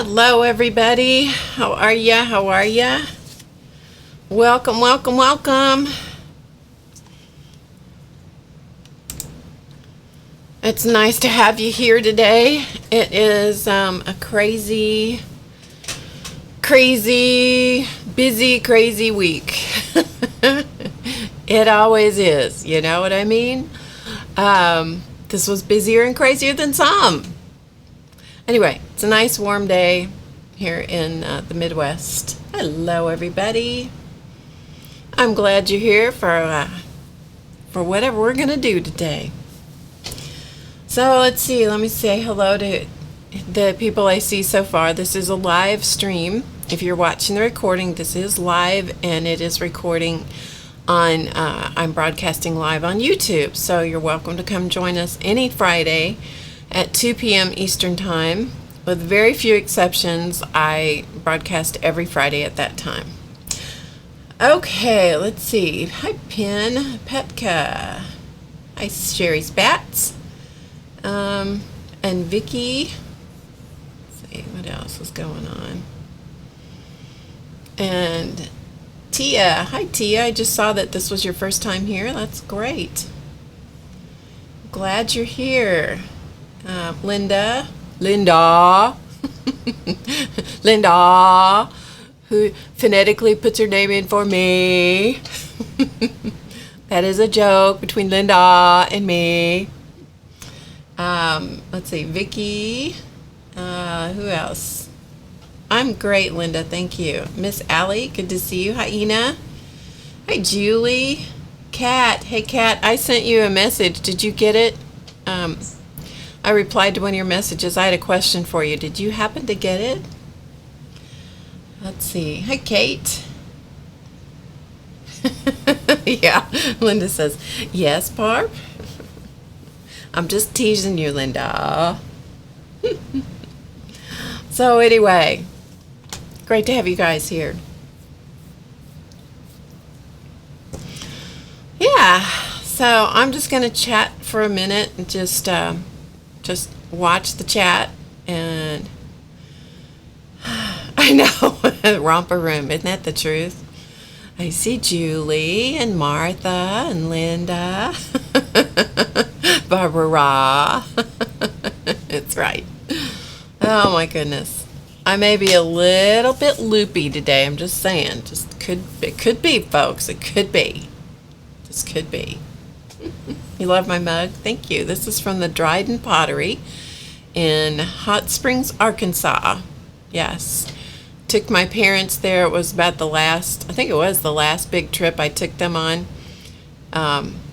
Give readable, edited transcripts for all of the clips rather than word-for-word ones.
Hello, everybody. How are ya? How are ya? Welcome, welcome, welcome. It's nice to have you here today. It is a crazy, busy, crazy week. It always is. You know what I mean? This was busier and crazier than some. Anyway, it's a nice warm day here in the Midwest. Hello, everybody. I'm glad you're here for whatever we're going to do today. So let's see. Let me say hello to the people I see so far. This is a live stream. If you're watching the recording, this is live, and it is recording on, I'm broadcasting live on YouTube. So you're welcome to come join us any Friday at 2 p.m. Eastern Time. With very few exceptions, I broadcast every Friday at that time. Okay, let's see. Hi, Pin, Petka. Hi, Sherry Spats. And Vicky. Let's see, what else is going on? And Tia. Hi, Tia. I just saw that this was your first time here. That's great. Glad you're here. Linda, Linda, who phonetically puts her name in for me. That is a joke between Linda and me. Let's see, Vicky, who else? I'm great, Linda, thank you. Miss Allie, good to see you. Hi, Ina. Hi, Julie. Kat, hey, Kat, I sent you a message. Did you get it? I replied to one of your messages. I had a question for you. Did you happen to get it? Let's see. Hi, Kate. Yeah, Linda says, yes, Barb. I'm just teasing you, Linda. So anyway, great to have you guys here. Yeah, so I'm just going to chat for a minute and just watch the chat, and I know, romper room, isn't that the truth? I see Julie and Martha and Linda, Barbara. It's right. Oh my goodness. I may be a little bit loopy today. I'm just saying. It could be, folks. It could be. This could be. You love my mug? Thank you. This is from the Dryden Pottery in Hot Springs, Arkansas. Yes. Took my parents there. It was about I think it was the last big trip I took them on.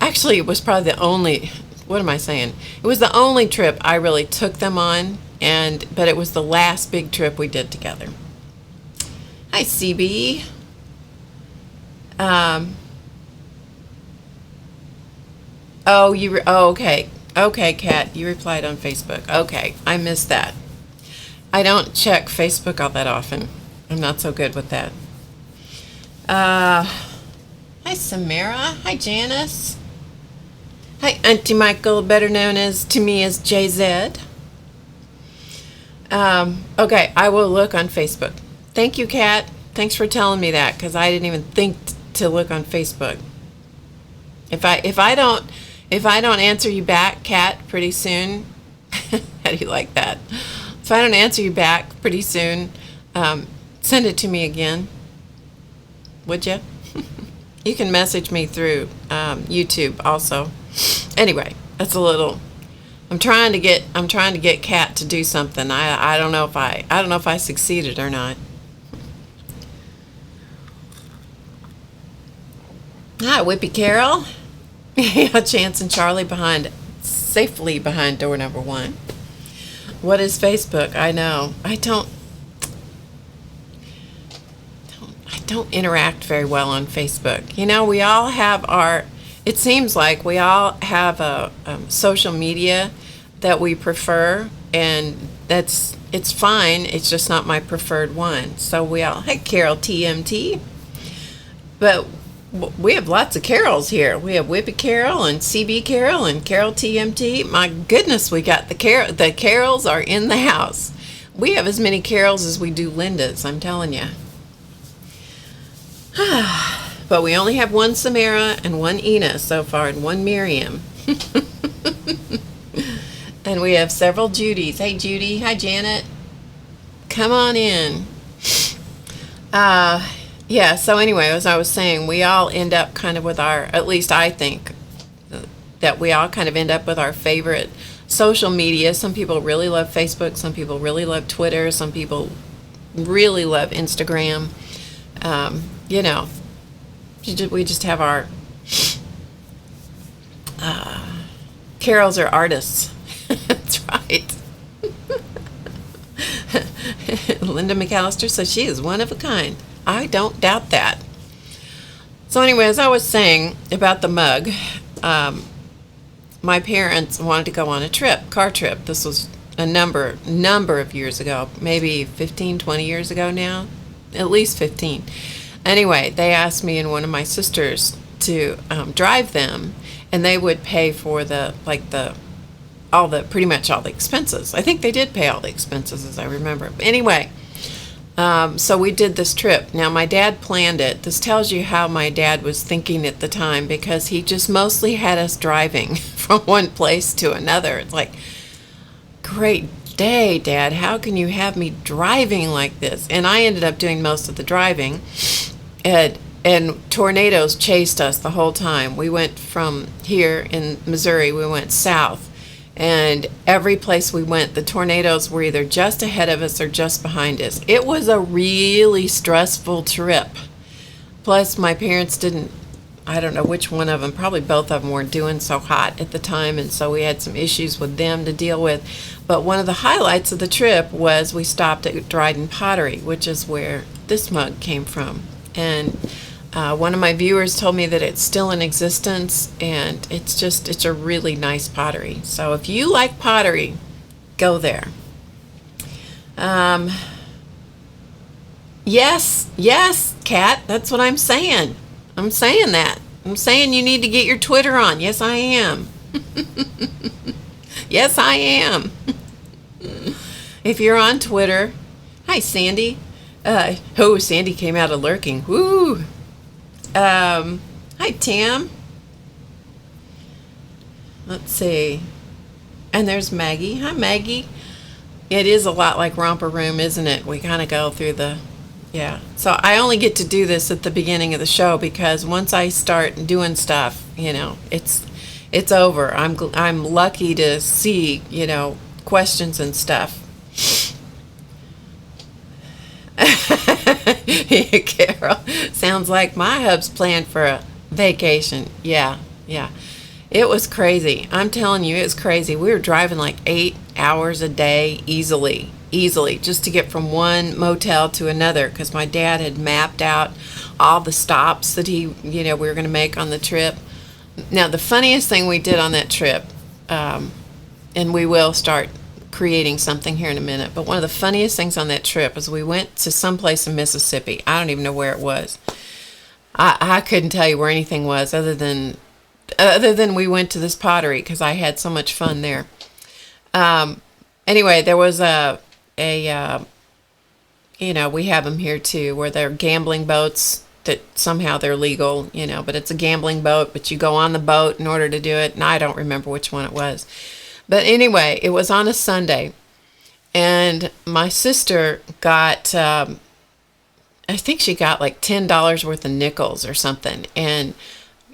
Actually, it was probably the only, what am I saying? It was the only trip I really took them on, but it was the last big trip we did together. Hi, CB. Okay. Okay, Kat, you replied on Facebook. Okay, I missed that. I don't check Facebook all that often. I'm not so good with that. Hi, Samara. Hi, Janice. Hi, Auntie Michael, better known to me as JZ. Okay, I will look on Facebook. Thank you, Kat. Thanks for telling me that, because I didn't even think to look on Facebook. If I don't answer you back, Kat, pretty soon, how do you like that? If I don't answer you back pretty soon, send it to me again, would you? You can message me through YouTube also. Anyway, that's a little. I'm trying to get Kat to do something. I don't know if I succeeded or not. Hi, Whippy Carol. Yeah, Chance and Charlie safely behind door number 1. What is Facebook? I know. I don't interact very well on Facebook. You know, we all have it seems like we all have a social media that we prefer, and it's fine. It's just not my preferred one. So hey, Carol TMT. But we have lots of Carols here. We have Whippy Carol and CB Carol and Carol TMT. My goodness, we got the Carols are in the house. We have as many carols as we do Lindas, I'm telling you. But we only have one Samara and one Ina so far, and one Miriam. And we have several Judys. Hey, Judy. Hi, Janet. Come on in. Yeah, so anyway, as I was saying, we all end up kind of with our, at least I think, that we all kind of end up with our favorite social media. Some people really love Facebook. Some people really love Twitter. Some people really love Instagram. You know, we just have our carols are artists. That's right. Linda McAllister says she is one of a kind. I don't doubt that. So anyway, as I was saying about the mug, my parents wanted to go on a trip, car trip. This was a number of years ago, maybe 15, 20 years ago now, at least 15. Anyway, they asked me and one of my sisters to drive them, and they would pay for pretty much all the expenses. I think they did pay all the expenses, as I remember. But anyway, so we did this trip. Now, my dad planned it. This tells you how my dad was thinking at the time, because he just mostly had us driving from one place to another. It's like, great day, Dad. How can you have me driving like this? And I ended up doing most of the driving. And tornadoes chased us the whole time. We went from here in Missouri, we went south. And every place we went, the tornadoes were either just ahead of us or just behind us. It was a really stressful trip. Plus, my parents didn't, I don't know which one of them, probably both of them weren't doing so hot at the time, and so we had some issues with them to deal with. But one of the highlights of the trip was we stopped at Dryden Pottery, which is where this mug came from. And one of my viewers told me that it's still in existence, and it's a really nice pottery. So if you like pottery, go there. Yes, Kat, that's what I'm saying. I'm saying that. I'm saying you need to get your Twitter on. Yes, I am. Yes, I am. If you're on Twitter, hi, Sandy. Sandy came out of lurking. Woo! Hi, Tam. Let's see. And there's Maggie. Hi, Maggie. It is a lot like Romper Room, isn't it? We kind of go through yeah. So I only get to do this at the beginning of the show, because once I start doing stuff, it's over. I'm lucky to see, questions and stuff. Carol, sounds like my hub's planned for a vacation. Yeah. It was crazy. I'm telling you, it was crazy. We were driving like 8 hours a day easily, just to get from one motel to another, because my dad had mapped out all the stops that we were going to make on the trip. Now, the funniest thing we did on that trip, and we will start creating something here in a minute, but one of the funniest things on that trip was we went to some place in Mississippi. I don't even know where it was. I couldn't tell you where anything was, other than we went to this pottery, because I had so much fun there. Anyway, there was we have them here too, where they're gambling boats that somehow they're legal, but it's a gambling boat, but you go on the boat in order to do it, and I don't remember which one it was. But anyway, it was on a Sunday, and my sister got, I think she got like $10 worth of nickels or something, and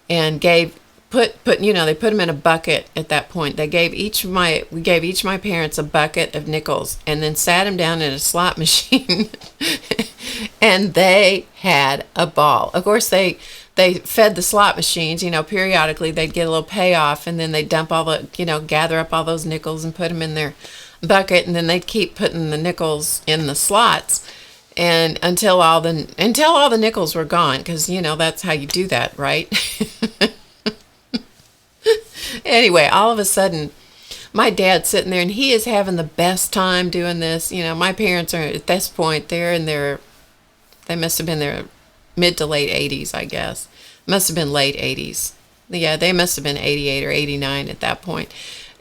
they put them in a bucket at that point. We gave each of my parents a bucket of nickels, and then sat them down in a slot machine, and they had a ball. Of course, they fed the slot machines, periodically they'd get a little payoff, and then they'd dump gather up all those nickels and put them in their bucket, and then they'd keep putting the nickels in the slots, and until all the nickels were gone, because, that's how you do that, right? Anyway, all of a sudden, my dad's sitting there, and he is having the best time doing this. My parents are, at this point, they must have been their mid to late 80s, I guess. Must have been late 80s. Yeah, they must have been 88 or 89 at that point.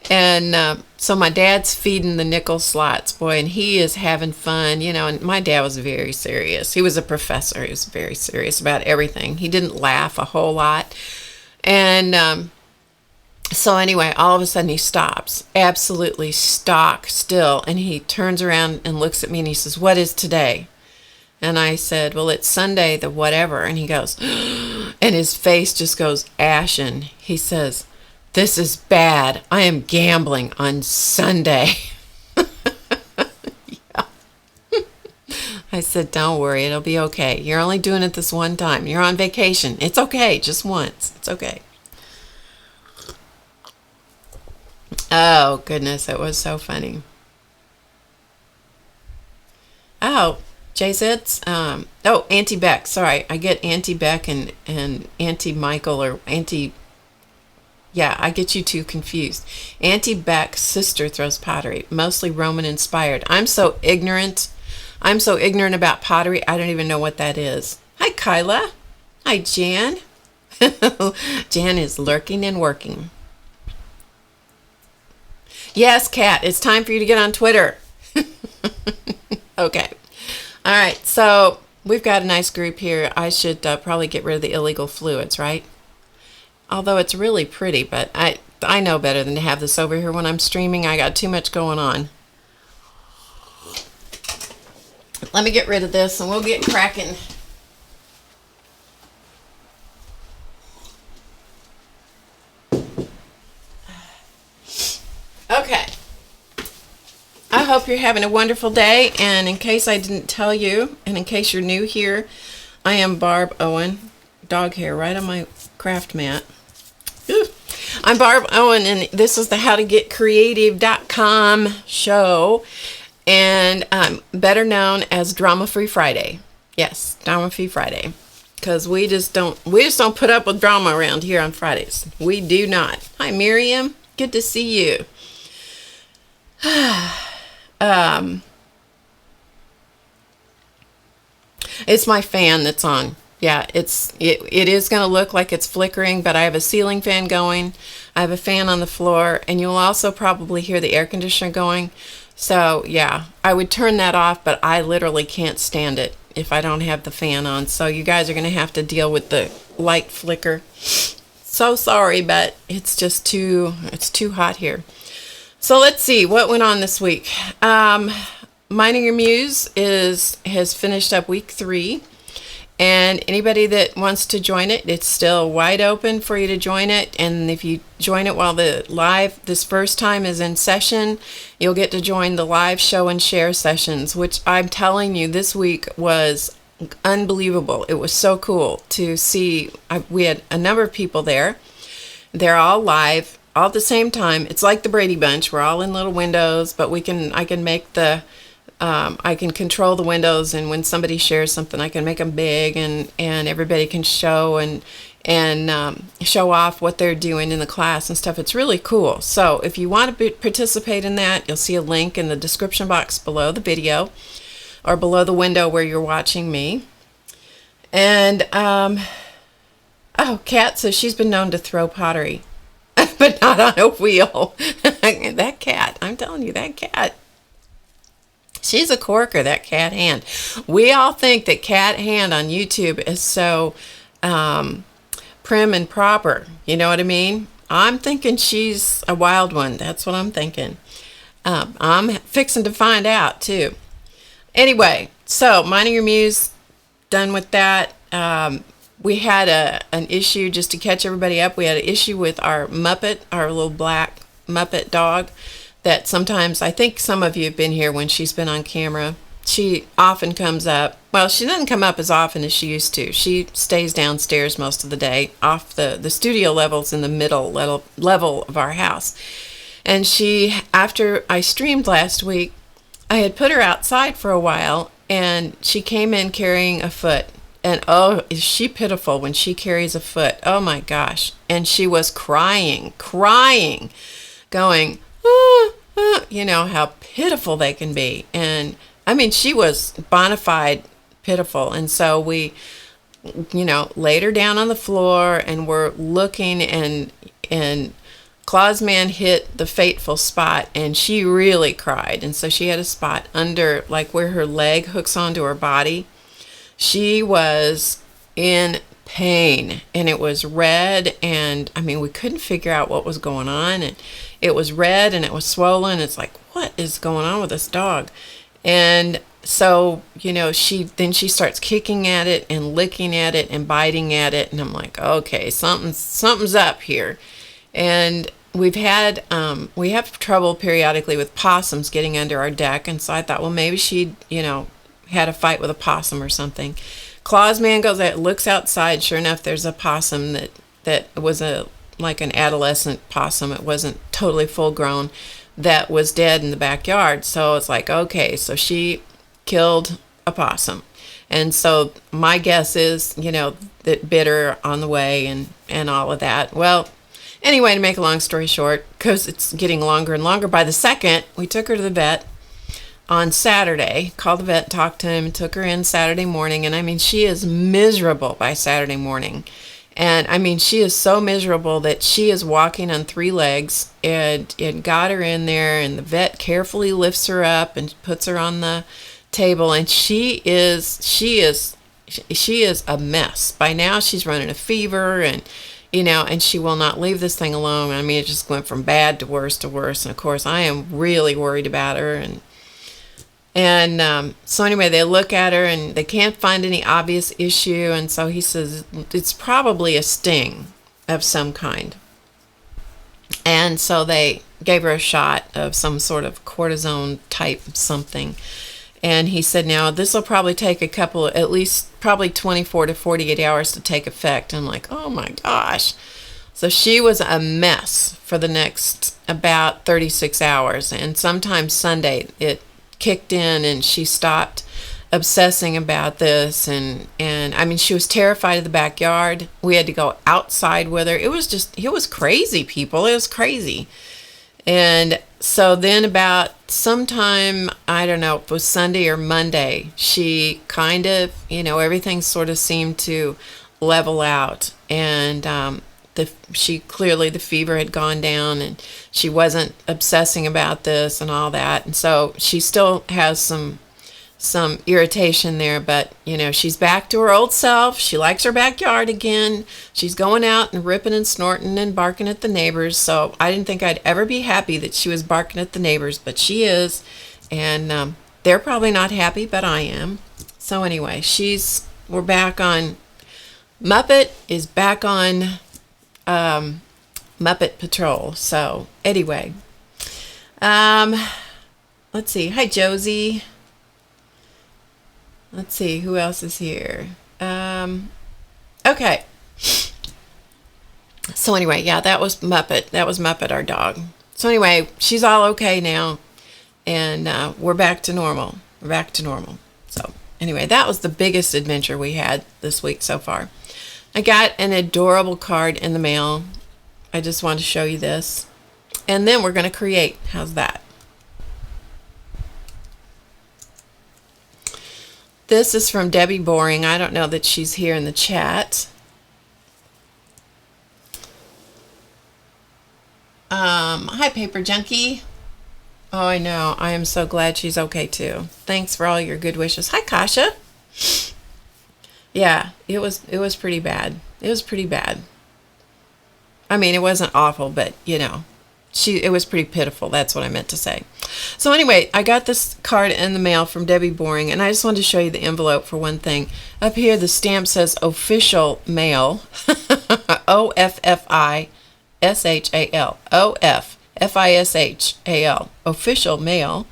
And so my dad's feeding the nickel slots, boy, and he is having fun, you know. And my dad was very serious. He was a professor. He was very serious about everything. He didn't laugh a whole lot. And so anyway, all of a sudden he stops, absolutely stock still. And he turns around and looks at me and he says, "What is today?" And I said, "Well, it's Sunday, the whatever." And he goes, and his face just goes ashen. He says, "This is bad. I am gambling on Sunday." Yeah. I said, "Don't worry. It'll be okay. You're only doing it this one time. You're on vacation. It's okay. Just once. It's okay." Oh, goodness. It was so funny. Oh, JZ's, Auntie Beck. Sorry. I get Auntie Beck and Auntie Michael or Auntie... Yeah, I get you two confused. Auntie Beck's sister throws pottery, mostly Roman inspired. I'm so ignorant. I'm so ignorant about pottery, I don't even know what that is. Hi, Kyla. Hi, Jan. Jan is lurking and working. Yes, Kat, it's time for you to get on Twitter. Okay. All right, so we've got a nice group here. I should probably get rid of the illegal fluids, right? Although it's really pretty, but I know better than to have this over here when I'm streaming. I got too much going on. Let me get rid of this and we'll get cracking. Okay. I hope you're having a wonderful day. And in case I didn't tell you, and in case you're new here, I am Barb Owen. Dog hair right on my craft mat. Ooh. I'm Barb Owen, and this is the HowToGetCreative.com show, and better known as Drama Free Friday. Yes, Drama Free Friday, because we just don't put up with drama around here on Fridays. We do not. Hi, Miriam. Good to see you. It's my fan that's on. Yeah, it is going to look like it's flickering, but I have a ceiling fan going. I have a fan on the floor, and you'll also probably hear the air conditioner going. So, yeah, I would turn that off, but I literally can't stand it if I don't have the fan on. So you guys are going to have to deal with the light flicker. So sorry, but it's just too hot here. So let's see what went on this week. Minding Your Muse has finished up week 3. And anybody that wants to join it, it's still wide open for you to join it. And if you join it while this first time is in session, you'll get to join the live show and share sessions, which I'm telling you this week was unbelievable. It was so cool to see. We had a number of people there. They're all live, all at the same time. It's like the Brady Bunch. We're all in little windows, but I can make I can control the windows, and when somebody shares something, I can make them big, and everybody can show and show off what they're doing in the class and stuff. It's really cool. So if you want to participate in that, you'll see a link in the description box below the video or below the window where you're watching me. And Kat says she's been known to throw pottery, but not on a wheel. That cat, I'm telling you, that cat. She's a corker, that cat hand. We all think that cat hand on YouTube is so prim and proper. You know what I mean? I'm thinking she's a wild one. That's what I'm thinking. I'm fixing to find out, too. Anyway, so Minding Your Muse, done with that. We had an issue, just to catch everybody up. We had an issue with our Muppet, our little black Muppet dog. That sometimes, I think some of you have been here when she's been on camera. She often comes up. Well, she doesn't come up as often as she used to. She stays downstairs most of the day, off the studio levels in the middle level of our house. And she, after I streamed last week, I had put her outside for a while, and she came in carrying a foot. And oh, is she pitiful when she carries a foot. Oh my gosh. And she was crying, going, you know how pitiful they can be. And I mean, she was bona fide pitiful. And so we, laid her down on the floor, and we're looking, and Claus Man hit the fateful spot, and she really cried. And so she had a spot under, like where her leg hooks onto her body. She was in pain, and it was red, and I mean, we couldn't figure out what was going on, and it was red and it was swollen. It's like, what is going on with this dog? And so, she starts kicking at it and licking at it and biting at it, and I'm like, okay, something's up here. And we have trouble periodically with possums getting under our deck, and so I thought, well, maybe she'd had a fight with a possum or something. Claus Man goes out, looks outside. Sure enough, there's a possum that was like an adolescent possum. It wasn't totally full grown, that was dead in the backyard. So it's like, okay, so she killed a possum. And so my guess is, that bit her on the way and all of that. Well, anyway, to make a long story short, because it's getting longer and longer by the second, we took her to the vet on Saturday, called the vet, talked to him, took her in Saturday morning. And I mean, she is miserable by Saturday morning. And I mean, she is so miserable that she is walking on 3 legs, and got her in there, and the vet carefully lifts her up and puts her on the table, and she is a mess. By now she's running a fever, and and she will not leave this thing alone. I mean, it just went from bad to worse to worse. And of course, I am really worried about her. And so anyway, they look at her and they can't find any obvious issue. And so he says it's probably a sting of some kind. And so they gave her a shot of some sort of cortisone type something. And he said, now this will probably take at least probably 24 to 48 hours to take effect. I'm like, oh my gosh. So she was a mess for the next about 36 hours. And sometime Sunday it kicked in, and she stopped obsessing about this. And I mean, she was terrified of the backyard. We had to go outside with her. It was crazy, people. It was crazy. And so then about sometime, I don't know if it was Sunday or Monday, she kind of, everything sort of seemed to level out. And the fever had gone down, and she wasn't obsessing about this and all that. And so she still has some irritation there, but she's back to her old self. She likes her backyard again. She's going out and ripping and snorting and barking at the neighbors. So I didn't think I'd ever be happy that she was barking at the neighbors, but she is. And they're probably not happy, but I am. So anyway, we're back on, Muppet is back on Muppet Patrol. So anyway, let's see. Hi, Josie. Let's see, who else is here? Okay. So anyway, yeah, that was Muppet. That was Muppet, our dog. So anyway, she's all okay now, and we're back to normal. We're back to normal. So anyway, that was the biggest adventure we had this week so far. I got an adorable card in the mail. I just wanted to show you this. And then we're going to create. How's that? This is from Debbie Boring. I don't know that she's here in the chat. Hi, Paper Junkie. Oh, I know. I am so glad she's okay too. Thanks for all your good wishes. Hi, Kasha. Yeah, it was pretty bad. It was pretty bad. I mean, it wasn't awful, but it was pretty pitiful. That's what I meant to say. So anyway, I got this card in the mail from Debbie Boring, and I just wanted to show you the envelope for one thing. Up here, the stamp says official mail. OFFISHAL. OFFISHAL. Official mail.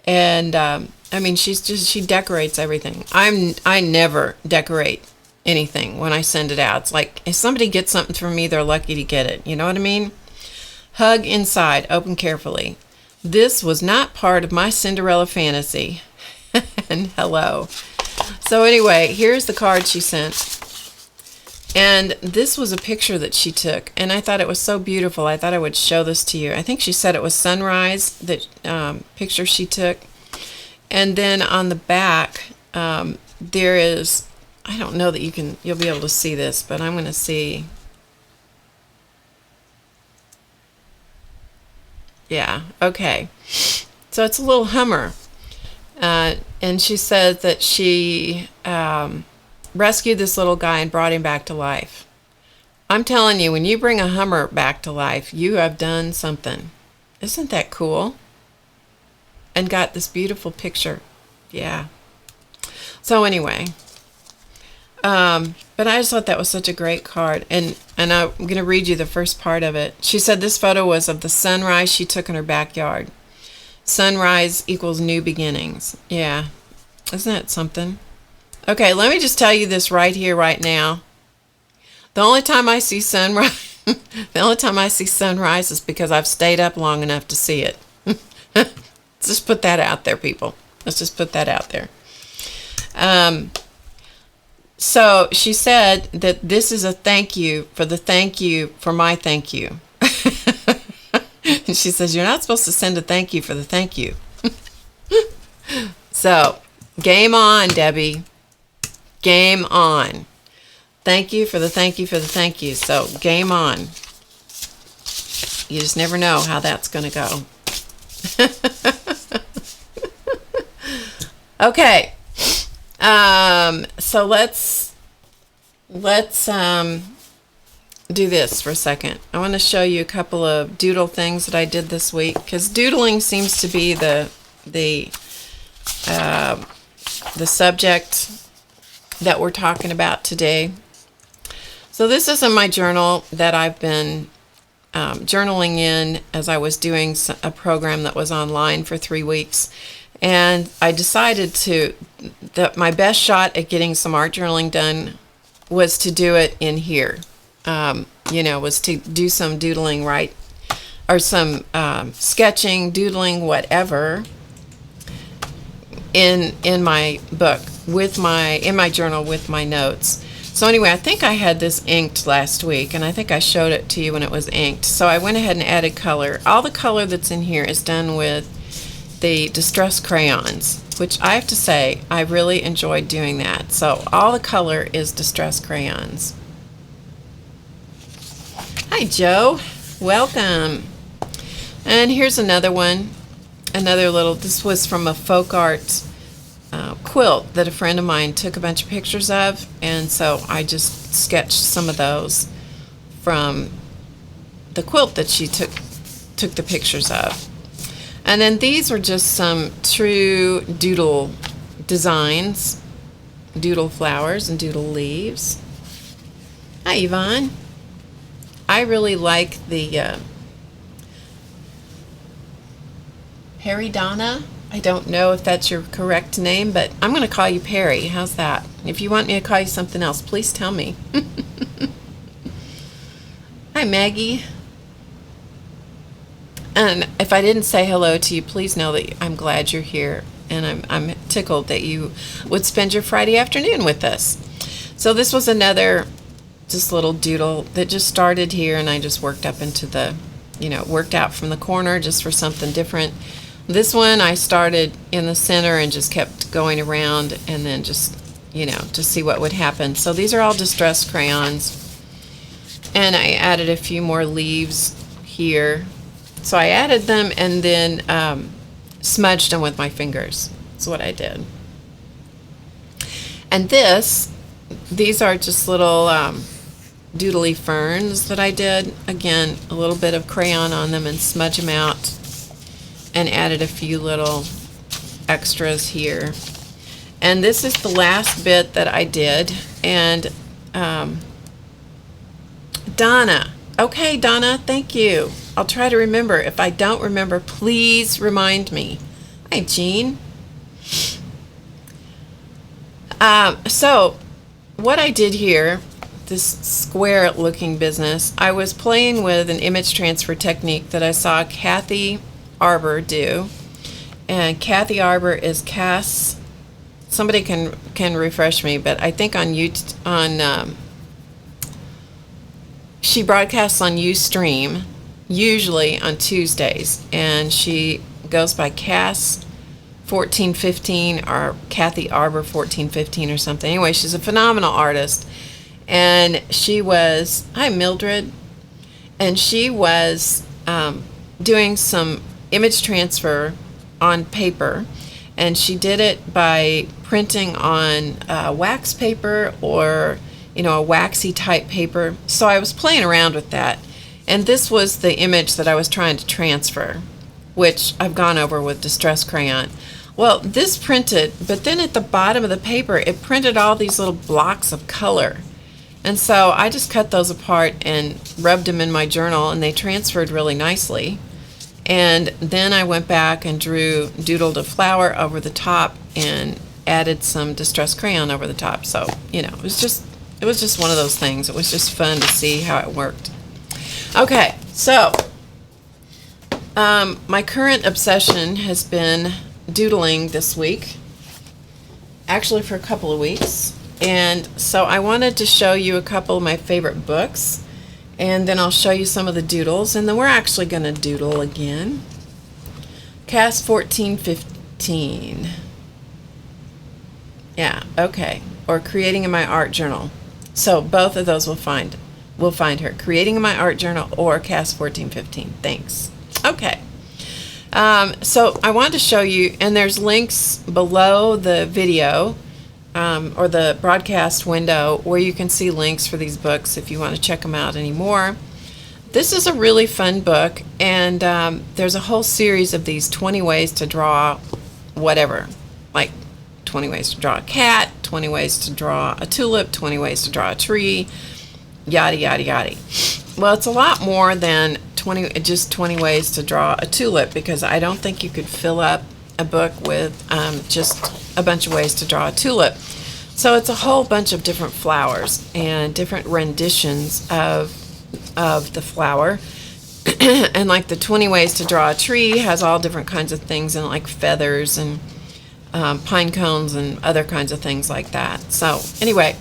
And I mean, she decorates everything. I never decorate anything when I send it out. It's like if somebody gets something from me, they're lucky to get it. You know what I mean? Hug inside, open carefully. This was not part of my Cinderella fantasy. And hello. So anyway, here's the card she sent. And this was a picture that she took, and I thought it was so beautiful. I thought I would show this to you. I think she said it was sunrise, that picture she took. And then on the back, there is, I don't know that you'll be able to see this, but I'm going to see. Yeah, okay. So it's a little Hummer. And she says that she rescued this little guy and brought him back to life. I'm telling you, when you bring a Hummer back to life, you have done something. Isn't that cool? And got this beautiful picture. Yeah. So anyway, but I just thought that was such a great card. And I'm going to read you the first part of it. She said this photo was of the sunrise she took in her backyard. Sunrise equals new beginnings. Yeah. Isn't that something? Okay, let me just tell you this right here, right now. The only time I see sunrise, the only time I see sunrise is because I've stayed up long enough to see it. Let's just put that out there, people. Let's just put that out there. So she said that this is a thank you for the thank you for my thank you. And she says, you're not supposed to send a thank you for the thank you. So, game on, Debbie. Game on. Thank you for the thank you for the thank you. So, game on. You just never know how that's going to go. Okay. So let's do this for a second. I want to show you a couple of doodle things that I did this week, because doodling seems to be the subject that we're talking about today. So this is in my journal that I've been journaling in as I was doing a program that was online for 3 weeks. And I decided that my best shot at getting some art journaling done was to do it in here. Was to do some doodling, right? Or some sketching, doodling, whatever, in my book, in my journal with my notes. So anyway, I think I had this inked last week, and I think I showed it to you when it was inked. So I went ahead and added color. All the color that's in here is done with the Distress crayons, which I have to say, I really enjoyed doing that. So all the color is Distress crayons. Hi, Joe. Welcome. And here's another one. This was from a folk art quilt that a friend of mine took a bunch of pictures of, and so I just sketched some of those from the quilt that she took the pictures of. And then these are just some true doodle designs, doodle flowers and doodle leaves. Hi, Yvonne. I really like the Peridonna. I don't know if that's your correct name, but I'm going to call you Perry. How's that? If you want me to call you something else, please tell me. Hi, Maggie. And if I didn't say hello to you, please know that I'm glad you're here, and I'm tickled that you would spend your Friday afternoon with us. So this was another just little doodle that just started here, and I just worked up into the, worked out from the corner just for something different. This one I started in the center and just kept going around, and then just, to see what would happen. So these are all Distress crayons, and I added a few more leaves here. So I added them and then smudged them with my fingers. That's what I did. And these are just little doodly ferns that I did. Again, a little bit of crayon on them and smudge them out, and added a few little extras here. And this is the last bit that I did. And Donna. Okay, Donna, thank you. I'll try to remember. If I don't remember, please remind me. Hi, Jean. So what I did here, this square looking business, I was playing with an image transfer technique that I saw Kathy Arbor do. And Kathy Arbor is Cass. Somebody can refresh me, but I think on YouTube, she broadcasts on Ustream, usually on Tuesdays, and she goes by Cass 1415 or Kathy Arbor 1415 or something. Anyway, she's a phenomenal artist, and she was, hi Mildred, and she was doing some image transfer on paper, and she did it by printing on wax paper or a waxy type paper. So I was playing around with that, and this was the image that I was trying to transfer, which I've gone over with Distress Crayon. Well, this printed, but then at the bottom of the paper it printed all these little blocks of color, and so I just cut those apart and rubbed them in my journal, and they transferred really nicely. And then I went back and doodled a flower over the top and added some Distress Crayon over the top. So, it was just one of those things. It was just fun to see how it worked. Okay, so my current obsession has been doodling this week, actually for a couple of weeks. And so I wanted to show you a couple of my favorite books, and then I'll show you some of the doodles, and then we're actually going to doodle again. Cast 1415. Yeah, okay. Or Creating in My Art Journal. So both of those we'll find her. Creating in My Art Journal or Cast 1415. Thanks. Okay. So I wanted to show you, and there's links below the video or the broadcast window where you can see links for these books if you want to check them out anymore. This is a really fun book, and there's a whole series of these 20 ways to draw whatever, like 20 ways to draw a cat, 20 ways to draw a tulip, 20 ways to draw a tree, yada yada yada. Well, it's a lot more than 20 ways to draw a tulip, because I don't think you could fill up a book with just a bunch of ways to draw a tulip. So it's a whole bunch of different flowers and different renditions of the flower. And like the 20 ways to draw a tree has all different kinds of things, and like feathers and pine cones and other kinds of things like that. So anyway,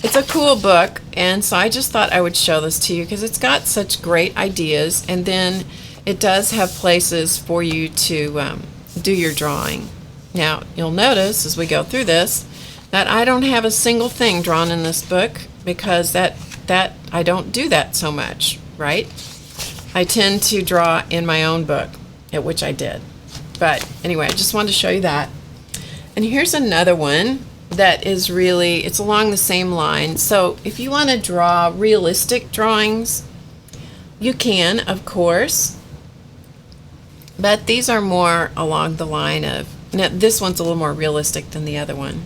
it's a cool book, and so I just thought I would show this to you because it's got such great ideas, and then it does have places for you to do your drawing. Now, you'll notice as we go through this that I don't have a single thing drawn in this book, because that I don't do that so much, right? I tend to draw in my own book, which I did. But anyway, I just wanted to show you that. And here's another one that is really, it's along the same line. So if you want to draw realistic drawings, you can, of course. But these are more along the line of, now this one's a little more realistic than the other one.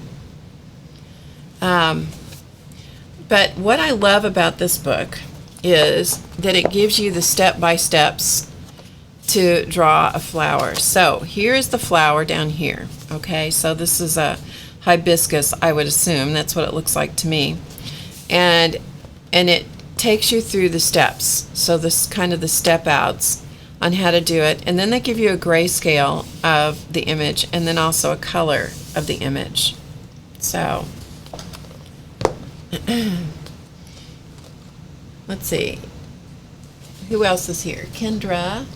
But what I love about this book is that it gives you the step-by-steps to draw a flower. So here's the flower down here. Okay, so this is a hibiscus, I would assume. That's what it looks like to me. And it takes you through the steps. So this kind of the step outs on how to do it, and then they give you a grayscale of the image, and then also a color of the image. So let's see, who else is here? Kendra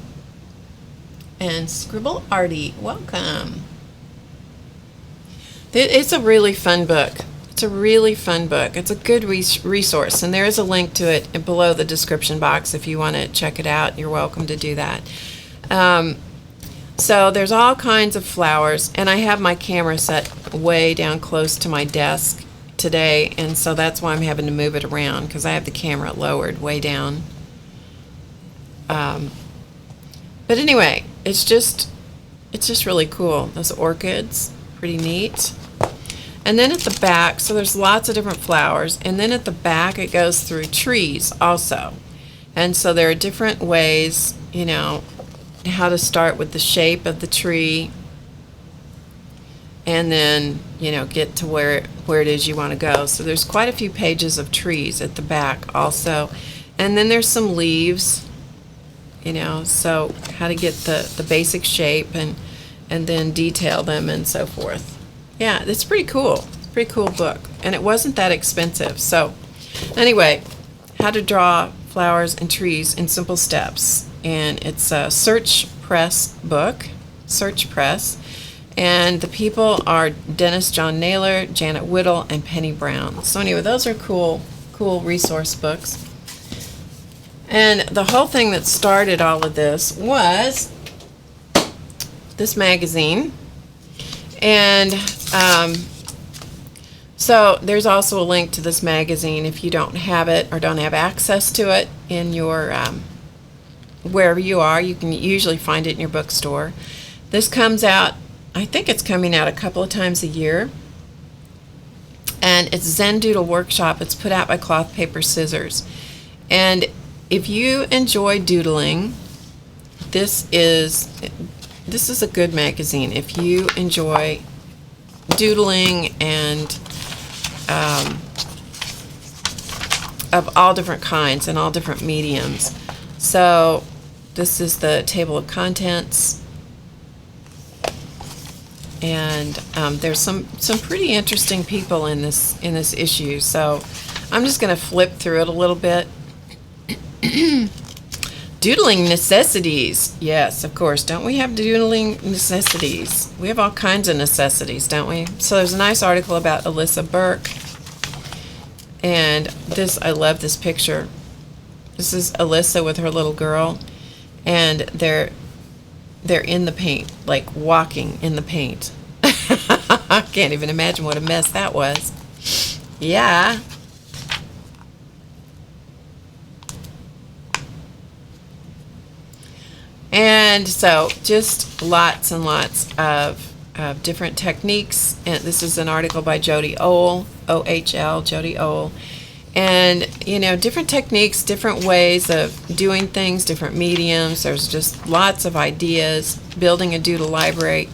and Scribble Artie, welcome. It's a really fun book. It's a really fun book. It's a good resource, and there is a link to it below the description box if you want to check it out. You're welcome to do that. So there's all kinds of flowers, and I have my camera set way down close to my desk today, and so that's why I'm having to move it around, because I have the camera lowered way down. But anyway, it's just really cool. Those orchids, pretty neat. And then at the back, so there's lots of different flowers, and then at the back it goes through trees also. And so there are different ways, how to start with the shape of the tree, and then, get to where it is you want to go. So there's quite a few pages of trees at the back also. And then there's some leaves, so how to get the basic shape and then detail them and so forth. Yeah, it's pretty cool. It's a pretty cool book, and it wasn't that expensive. So anyway, how to draw flowers and trees in simple steps. And it's a Search Press book, Search Press. And the people are Dennis John Naylor, Janet Whittle, and Penny Brown. So anyway, those are cool resource books. And the whole thing that started all of this was this magazine. And so there's also a link to this magazine if you don't have it or don't have access to it in your wherever you are. You can usually find it in your bookstore. This comes out, I think it's coming out a couple of times a year. And it's Zen Doodle Workshop. It's put out by Cloth Paper Scissors. And if you enjoy doodling, this is a good magazine. If you enjoy doodling and of all different kinds and all different mediums. So this is the table of contents. And there's some pretty interesting people in this issue. So I'm just going to flip through it a little bit. Doodling necessities. Yes, of course. Don't we have doodling necessities? We have all kinds of necessities, don't we? So there's a nice article about Alyssa Burke. And this, I love this picture. This is Alyssa with her little girl. And they're in the paint, like walking in the paint. I can't even imagine what a mess that was. Yeah. And so just lots and lots of different techniques. And this is an article by Jody Owl, O-H-L, Jody Owl. And, you know, different techniques, different ways of doing things, different mediums. There's just lots of ideas, building a doodle library.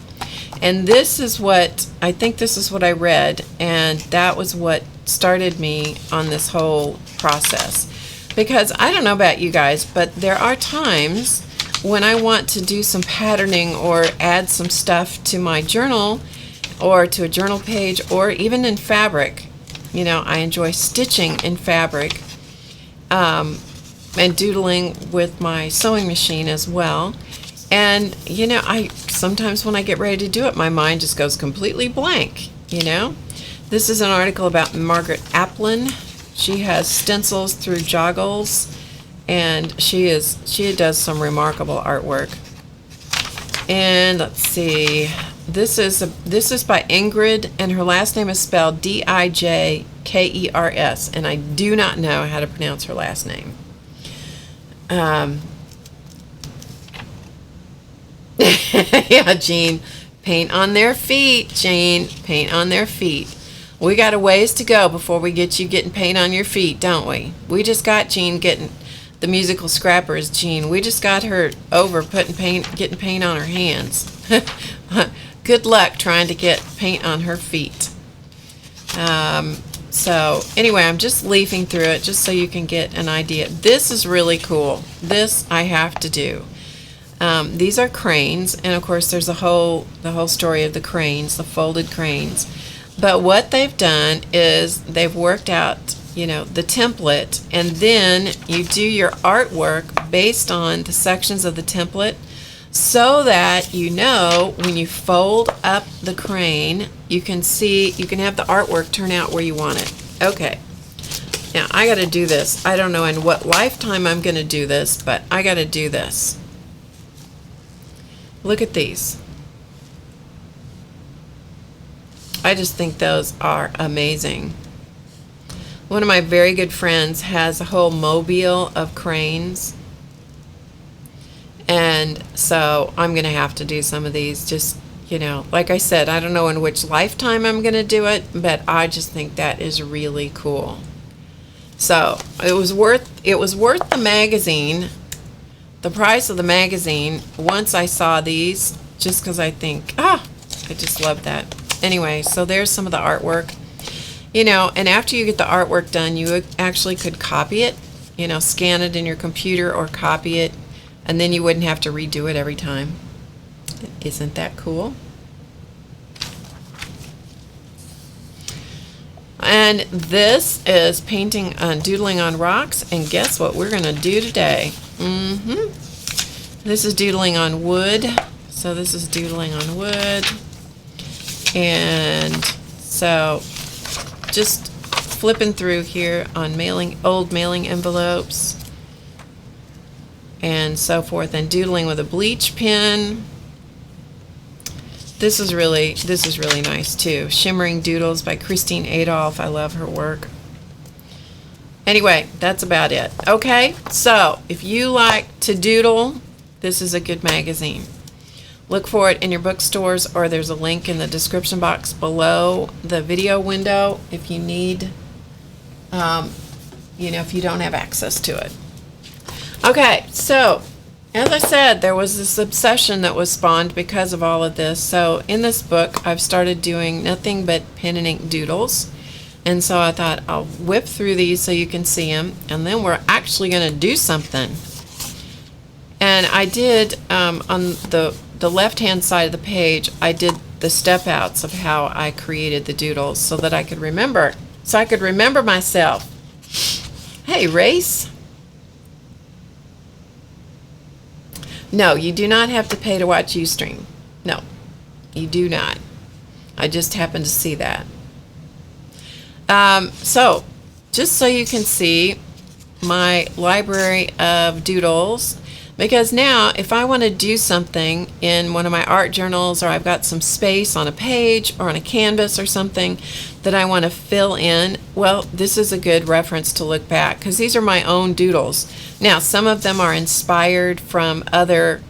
And this is what, I think this is what I read, and that was what started me on this whole process. Because I don't know about you guys, but there are times when I want to do some patterning or add some stuff to my journal or to a journal page or even in fabric. You know, I enjoy stitching in fabric and doodling with my sewing machine as well. And, you know, sometimes when I get ready to do it, my mind just goes completely blank, you know. This is an article about Margaret Applin. She has stencils through joggles, and she does some remarkable artwork. And let's see. This is by Ingrid, and her last name is spelled D-I-J-K-E-R-S, and I do not know how to pronounce her last name. Yeah, Jean, paint on their feet, Jean, paint on their feet. We got a ways to go before we get you getting paint on your feet, don't we? We just got Jean getting the musical scrappers, Jean. We just got her over getting paint on her hands. Good luck trying to get paint on her feet. So anyway, I'm just leafing through it just so you can get an idea. This is really cool. This I have to do. These are cranes, and of course there's the whole story of the cranes, the folded cranes. But what they've done is they've worked out, you know, the template, and then you do your artwork based on the sections of the template, so that you know when you fold up the crane, you can have the artwork turn out where you want it. Okay. Now I got to do this. I don't know in what lifetime I'm going to do this, but I got to do this. Look at these. I just think those are amazing. One of my very good friends has a whole mobile of cranes. And so I'm going to have to do some of these. Just, you know, like I said, I don't know in which lifetime I'm going to do it, but I just think that is really cool. So it was worth the magazine. The price of the magazine, once I saw these, just because I think, I just love that. Anyway, so there's some of the artwork. You know, and after you get the artwork done, you actually could copy it, you know, scan it in your computer or copy it, and then you wouldn't have to redo it every time. Isn't that cool? And this is painting on doodling on rocks, and guess what we're going to do today? This is doodling on wood. So this is doodling on wood. And so just flipping through here on old mailing envelopes. and so forth, and doodling with a bleach pen. This is really nice too. Shimmering Doodles by Christine Adolph. I love her work. Anyway, that's about it. Okay, so if you like to doodle, this is a good magazine. Look for it in your bookstores, or there's a link in the description box below the video window if you need, if you don't have access to it. Okay, so as I said, there was this obsession that was spawned because of all of this. So in this book, I've started doing nothing but pen and ink doodles. And so I thought I'll whip through these so you can see them, and then we're actually going to do something. And I did, on the left-hand side of the page, I did the step outs of how I created the doodles so that I could remember. So I could remember myself. Hey, Race. No, you do not have to pay to watch Ustream. No, you do not. I just happened to see that. So, just so you can see my library of doodles, because now if I want to do something in one of my art journals, or I've got some space on a page or on a canvas or something that I want to fill in, well, this is a good reference to look back, because these are my own doodles. Now, some of them are inspired from other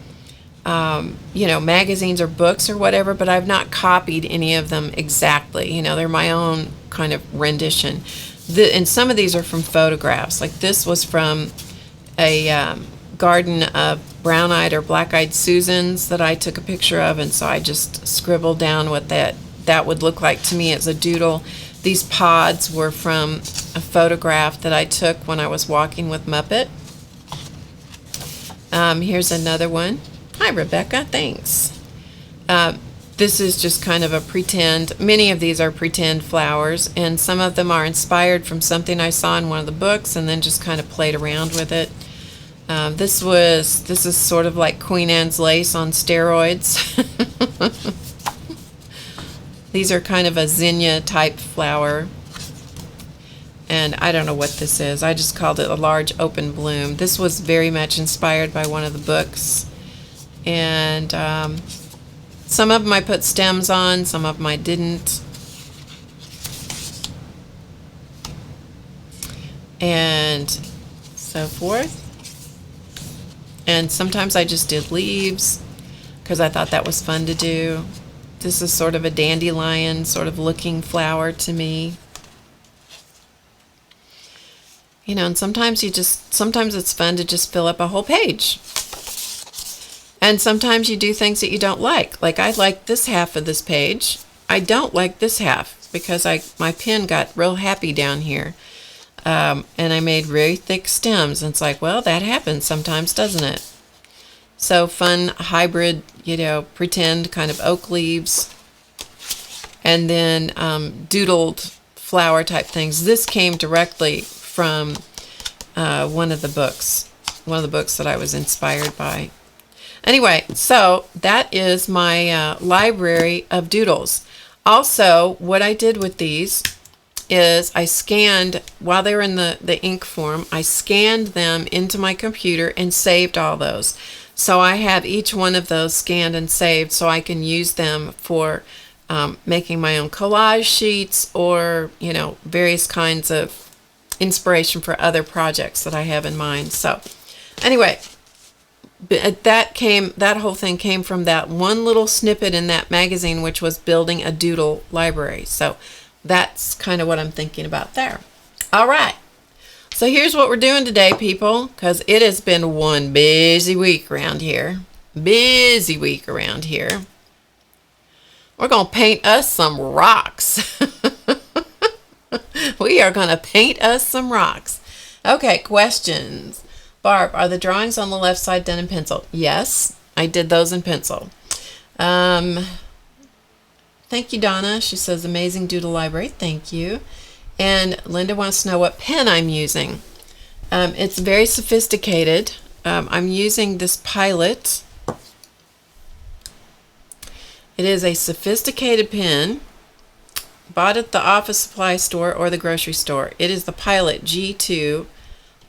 magazines or books or whatever, but I've not copied any of them exactly. They're my own kind of rendition. And some of these are from photographs. Like this was from a garden of brown-eyed or black-eyed Susans that I took a picture of, and so I just scribbled down what that would look like to me as a doodle. These pods were from a photograph that I took when I was walking with Muppet. Here's another one. Hi, Rebecca. Thanks. This is just kind of a pretend. Many of these are pretend flowers, and some of them are inspired from something I saw in one of the books and then just kind of played around with it. This is sort of like Queen Anne's lace on steroids. These are kind of a zinnia type flower. And I don't know what this is. I just called it a large open bloom. This was very much inspired by one of the books. And some of them I put stems on, some of them I didn't. And so forth. And sometimes I just did leaves because I thought that was fun to do. This is sort of a dandelion sort of looking flower to me. And sometimes it's fun to just fill up a whole page. And sometimes you do things that you don't like. Like I like this half of this page. I don't like this half because my pen got real happy down here. And I made very thick stems. And it's like, well, that happens sometimes, doesn't it? So fun hybrid, pretend kind of oak leaves. And then doodled flower type things. This came directly from one of the books that I was inspired by. Anyway, so that is my library of doodles. Also, what I did with these is I scanned, while they were in the ink form, I scanned them into my computer and saved all those. So I have each one of those scanned and saved so I can use them for making my own collage sheets or, various kinds of inspiration for other projects that I have in mind. So anyway, that whole thing came from that one little snippet in that magazine, which was building a doodle library. So that's kind of what I'm thinking about there. All right. So here's what we're doing today, people, because it has been one busy week around here. Busy week around here. We're going to paint us some rocks. We are going to paint us some rocks. Okay, questions. Barb, are the drawings on the left side done in pencil? Yes, I did those in pencil. Thank you, Donna. She says, amazing doodle library. Thank you. And Linda wants to know what pen I'm using. It's very sophisticated. I'm using this Pilot. It is a sophisticated pen. Bought at the office supply store or the grocery store. It is the Pilot G2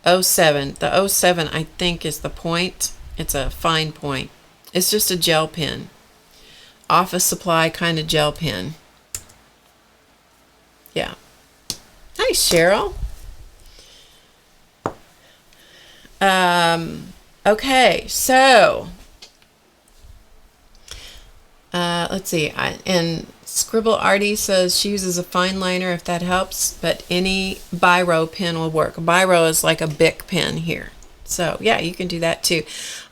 07. The 07, I think, is the point. It's a fine point. It's just a gel pen. Office supply kind of gel pen. Yeah. Hi, Cheryl. Okay, so let's see. And Scribble Artie says she uses a fine liner if that helps, but any biro pen will work. Biro is like a Bic pen here. So yeah, you can do that too.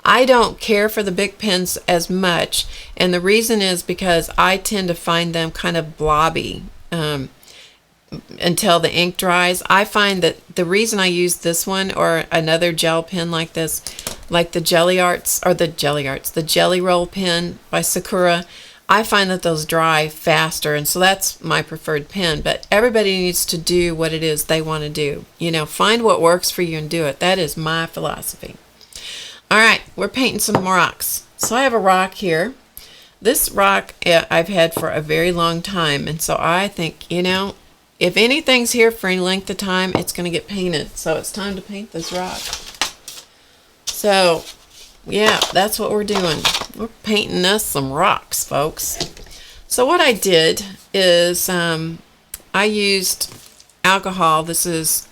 I don't care for the Bic pens as much, and the reason is because I tend to find them kind of blobby until the ink dries. I find that the reason I use this one or another gel pen like this, like the Jelly Roll pen by Sakura, I find that those dry faster, and so that's my preferred pen. But everybody needs to do what it is they want to do. You know, find what works for you and do it. That is my philosophy. All right, we're painting some rocks. So I have a rock here. This rock I've had for a very long time, and so I think, you know, if anything's here for any length of time, it's going to get painted. So it's time to paint this rock. So yeah, that's what we're doing. We're painting us some rocks, folks. So what I did is I used alcohol. This is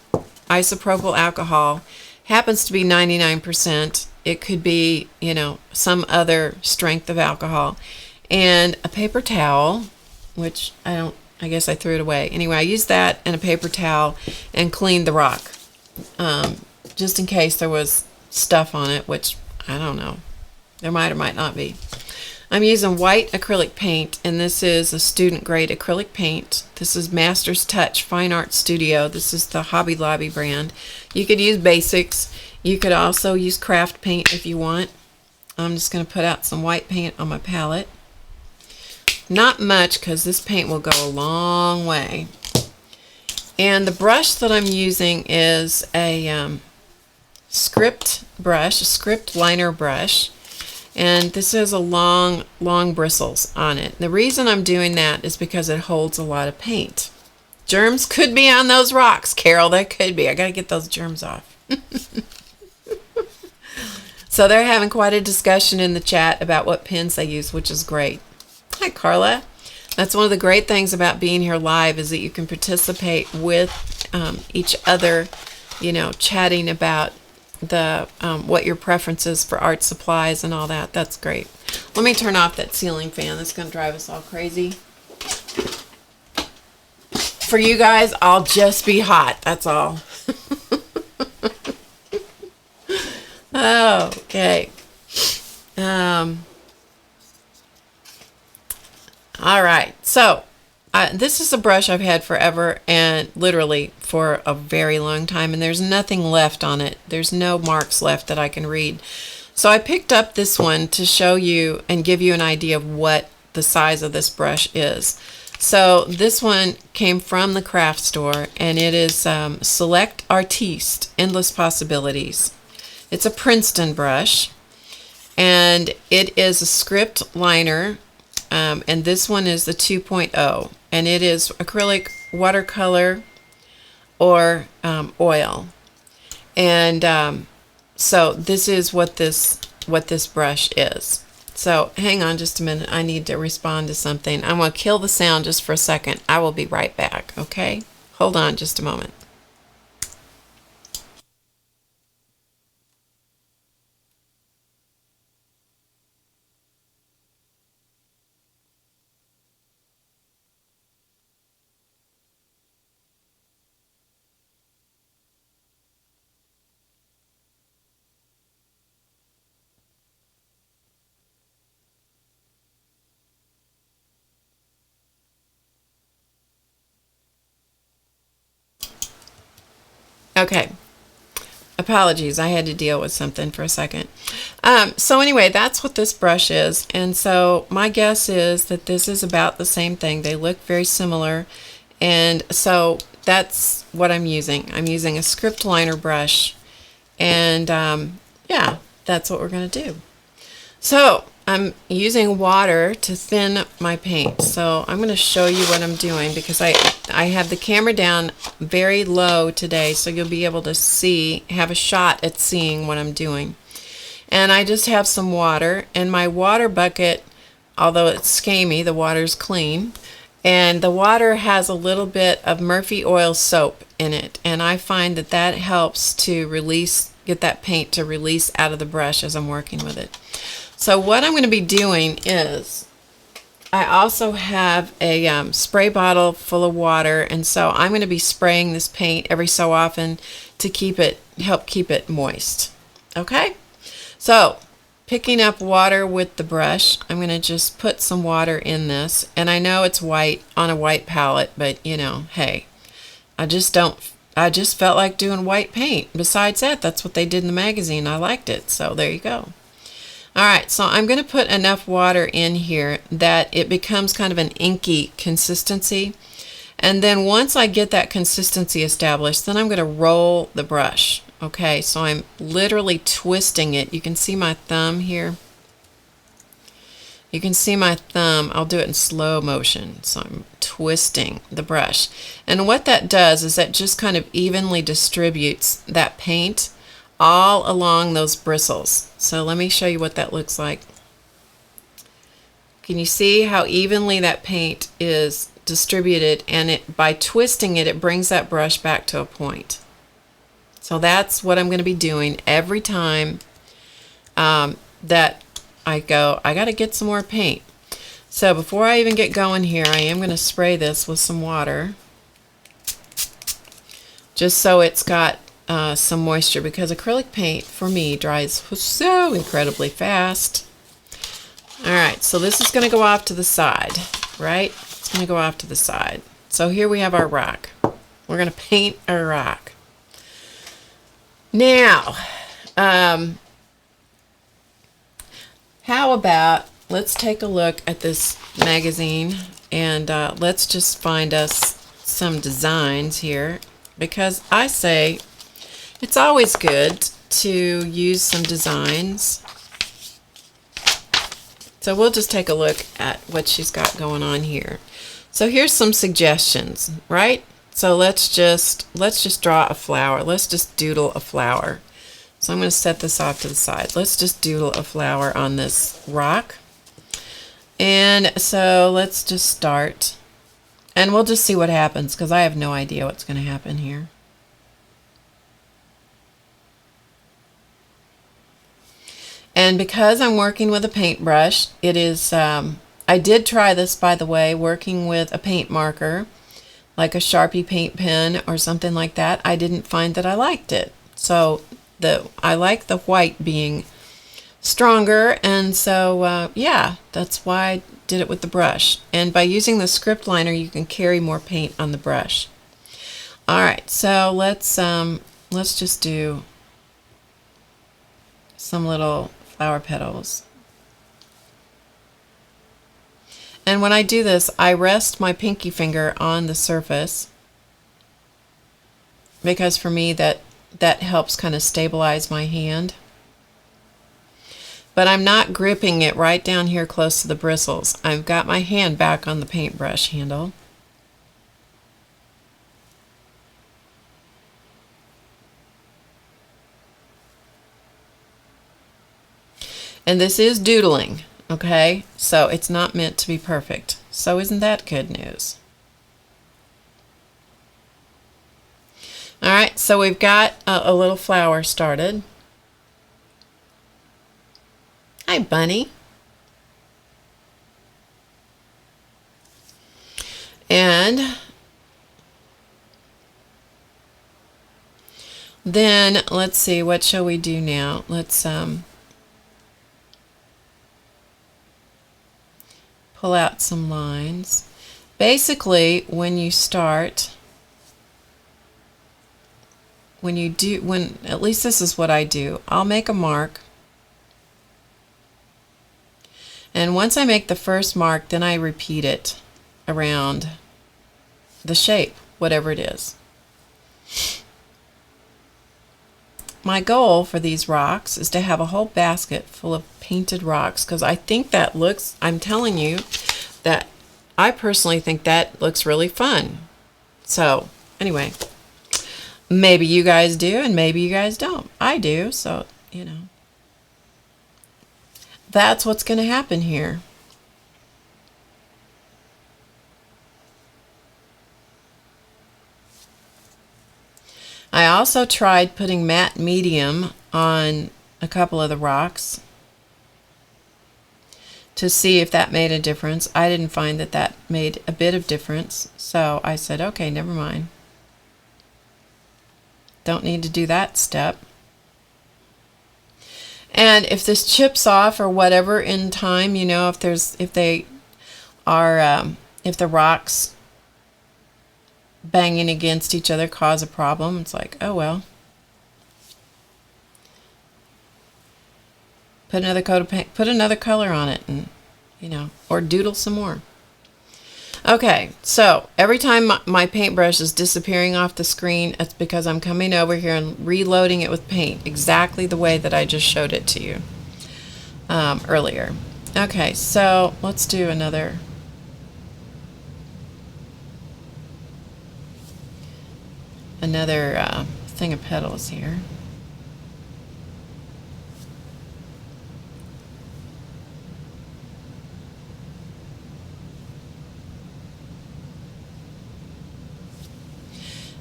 isopropyl alcohol. Happens to be 99%. It could be, you know, some other strength of alcohol. And a paper towel, which I guess I threw it away. Anyway, I used that and a paper towel and cleaned the rock. Just in case there was stuff on it, which I don't know. There might or might not be. I'm using white acrylic paint, and this is a student grade acrylic paint. This is Master's Touch Fine Art Studio. This is the Hobby Lobby brand. You could use basics. You could also use craft paint if you want. I'm just going to put out some white paint on my palette. Not much, because this paint will go a long way. And the brush that I'm using is a script brush, a script liner brush. And this has a long bristles on it. The reason I'm doing that is because it holds a lot of paint. Germs could be on those rocks, Carol. There could be. I got to get those germs off. So they're having quite a discussion in the chat about what pens they use, which is great. Hi, Carla. That's one of the great things about being here live is that you can participate with each other, you know, chatting about the what your preferences for art supplies and all that. That's great. Let me turn off that ceiling fan. That's going to drive us all crazy. For you guys, I'll just be hot. That's all. Okay. All right. So this is a brush I've had forever, and literally for a very long time, and there's nothing left on it. There's no marks left that I can read. So I picked up this one to show you and give you an idea of what the size of this brush is. So this one came from the craft store, and it is Select Artiste, Endless Possibilities. It's a Princeton brush, and it is a script liner, and this one is the 2.0, and it is acrylic, watercolor, or oil. And so this is what this brush is. So hang on just a minute. I need to respond to something. I'm going to kill the sound just for a second. I will be right back, okay? Hold on just a moment. Okay, apologies, I had to deal with something for a second. So anyway, that's what this brush is, and so my guess is that this is about the same thing. They look very similar, and so that's what I'm using. I'm using a script liner brush, and yeah, that's what we're going to do. So I'm using water to thin my paint. So I'm going to show you what I'm doing because I have the camera down very low today, so you'll be able to have a shot at seeing what I'm doing. And I just have some water, and my water bucket, although it's scamy, the water's clean, and the water has a little bit of Murphy oil soap in it, and I find that that helps to get that paint to release out of the brush as I'm working with it. So what I'm going to be doing is, I also have a spray bottle full of water, and so I'm going to be spraying this paint every so often to help keep it moist. Okay? So, picking up water with the brush, I'm going to just put some water in this. And I know it's white on a white palette, but you know, hey, I just felt like doing white paint. Besides that, that's what they did in the magazine. I liked it. So there you go. Alright, so I'm going to put enough water in here that it becomes kind of an inky consistency. And then once I get that consistency established, then I'm going to roll the brush. Okay, so I'm literally twisting it. You can see my thumb here. You can see my thumb. I'll do it in slow motion. So I'm twisting the brush. And what that does is that just kind of evenly distributes that paint all along those bristles. So let me show you what that looks like. Can you see how evenly that paint is distributed? And by twisting it, it brings that brush back to a point. So that's what I'm going to be doing every time that I go, I got to get some more paint. So before I even get going here, I am going to spray this with some water, just so it's got some moisture, because acrylic paint for me dries so incredibly fast. Alright, so this is going to go off to the side, right? It's going to go off to the side. So here we have our rock. We're going to paint our rock. Now, how about let's take a look at this magazine, and let's just find us some designs here, because I say it's always good to use some designs. So we'll just take a look at what she's got going on here. So here's some suggestions, right? So let's just draw a flower. Let's just doodle a flower. So I'm going to set this off to the side. Let's just doodle a flower on this rock. And so let's just start. And we'll just see what happens, because I have no idea what's going to happen here. And because I'm working with a paintbrush, it is, I did try this, by the way, working with a paint marker, like a Sharpie paint pen or something like that. I didn't find that I liked it. So I like the white being stronger, and so yeah, that's why I did it with the brush. And by using the script liner, you can carry more paint on the brush. Alright, so let's just do some little flower petals. And when I do this, I rest my pinky finger on the surface, because for me that helps kind of stabilize my hand. But I'm not gripping it right down here close to the bristles. I've got my hand back on the paintbrush handle. And this is doodling. Okay, so it's not meant to be perfect. So isn't that good news? Alright, so we've got a little flower started. Hi, bunny. And then let's see, what shall we do now? Let's pull out some lines. Basically, when you start, at least this is what I do, I'll make a mark, and once I make the first mark, then I repeat it around the shape, whatever it is. my goal for these rocks is to have a whole basket full of painted rocks, because I think that looks, I'm telling you that I personally think that looks really fun. So anyway, maybe you guys do and maybe you guys don't. I do, so you know, that's what's going to happen here. I also tried putting matte medium on a couple of the rocks to see if that made a difference. I didn't find that that made a bit of difference, so I said, okay, never mind. Don't need to do that step. And if this chips off or whatever in time, you know, if the rocks banging against each other cause a problem, it's like, oh well. Put another coat of paint, put another color on it, and you know, or doodle some more. Okay, so every time my paintbrush is disappearing off the screen, it's because I'm coming over here and reloading it with paint exactly the way that I just showed it to you earlier. Okay, so let's do another thing of petals here.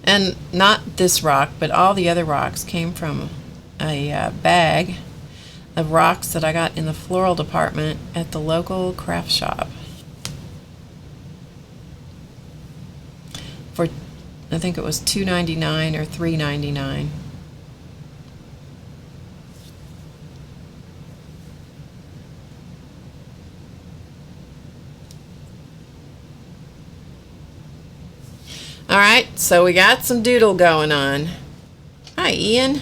And not this rock, but all the other rocks came from a bag of rocks that I got in the floral department at the local craft shop for, I think it was $2.99 or $3.99. All right, so we got some doodle going on. Hi, Ian.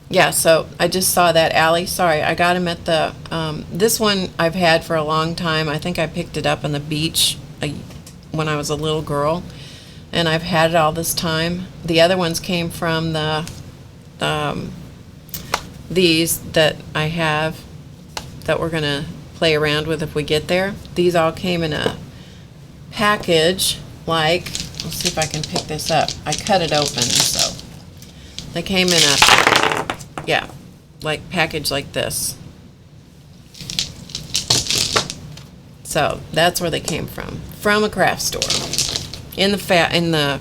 Yeah, so I just saw that, Allie. Sorry, I got him at the, this one I've had for a long time. I think I picked it up on the beach when I was a little girl, and I've had it all this time. The other ones came from the, these that I have that we're going to play around with if we get there. These all came in a package. Like, let's see if I can pick this up. I cut it open, so they came in a, yeah, like package like this. So that's where they came from a craft store in the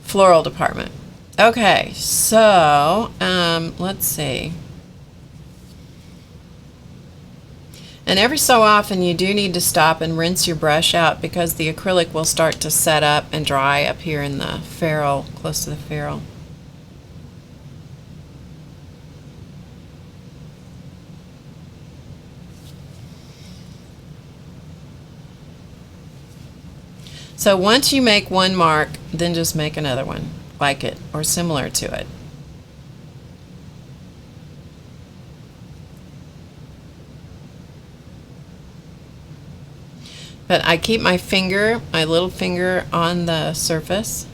floral department. Okay, so let's see. And every so often you do need to stop and rinse your brush out, because the acrylic will start to set up and dry up here in the ferrule, close to the ferrule. So once you make one mark, then just make another one like it or similar to it. But I keep my finger, my little finger, on the surface.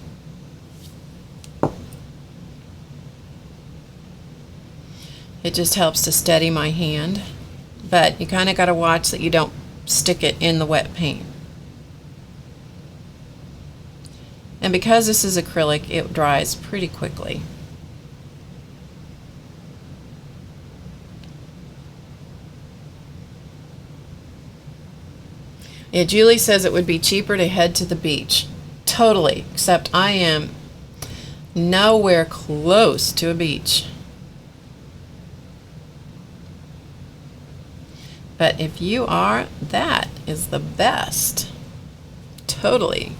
It just helps to steady my hand. But you kind of got to watch that you don't stick it in the wet paint. And because this is acrylic, it dries pretty quickly. Yeah, Julie says it would be cheaper to head to the beach. Totally, except I am nowhere close to a beach. But if you are, that is the best. Totally.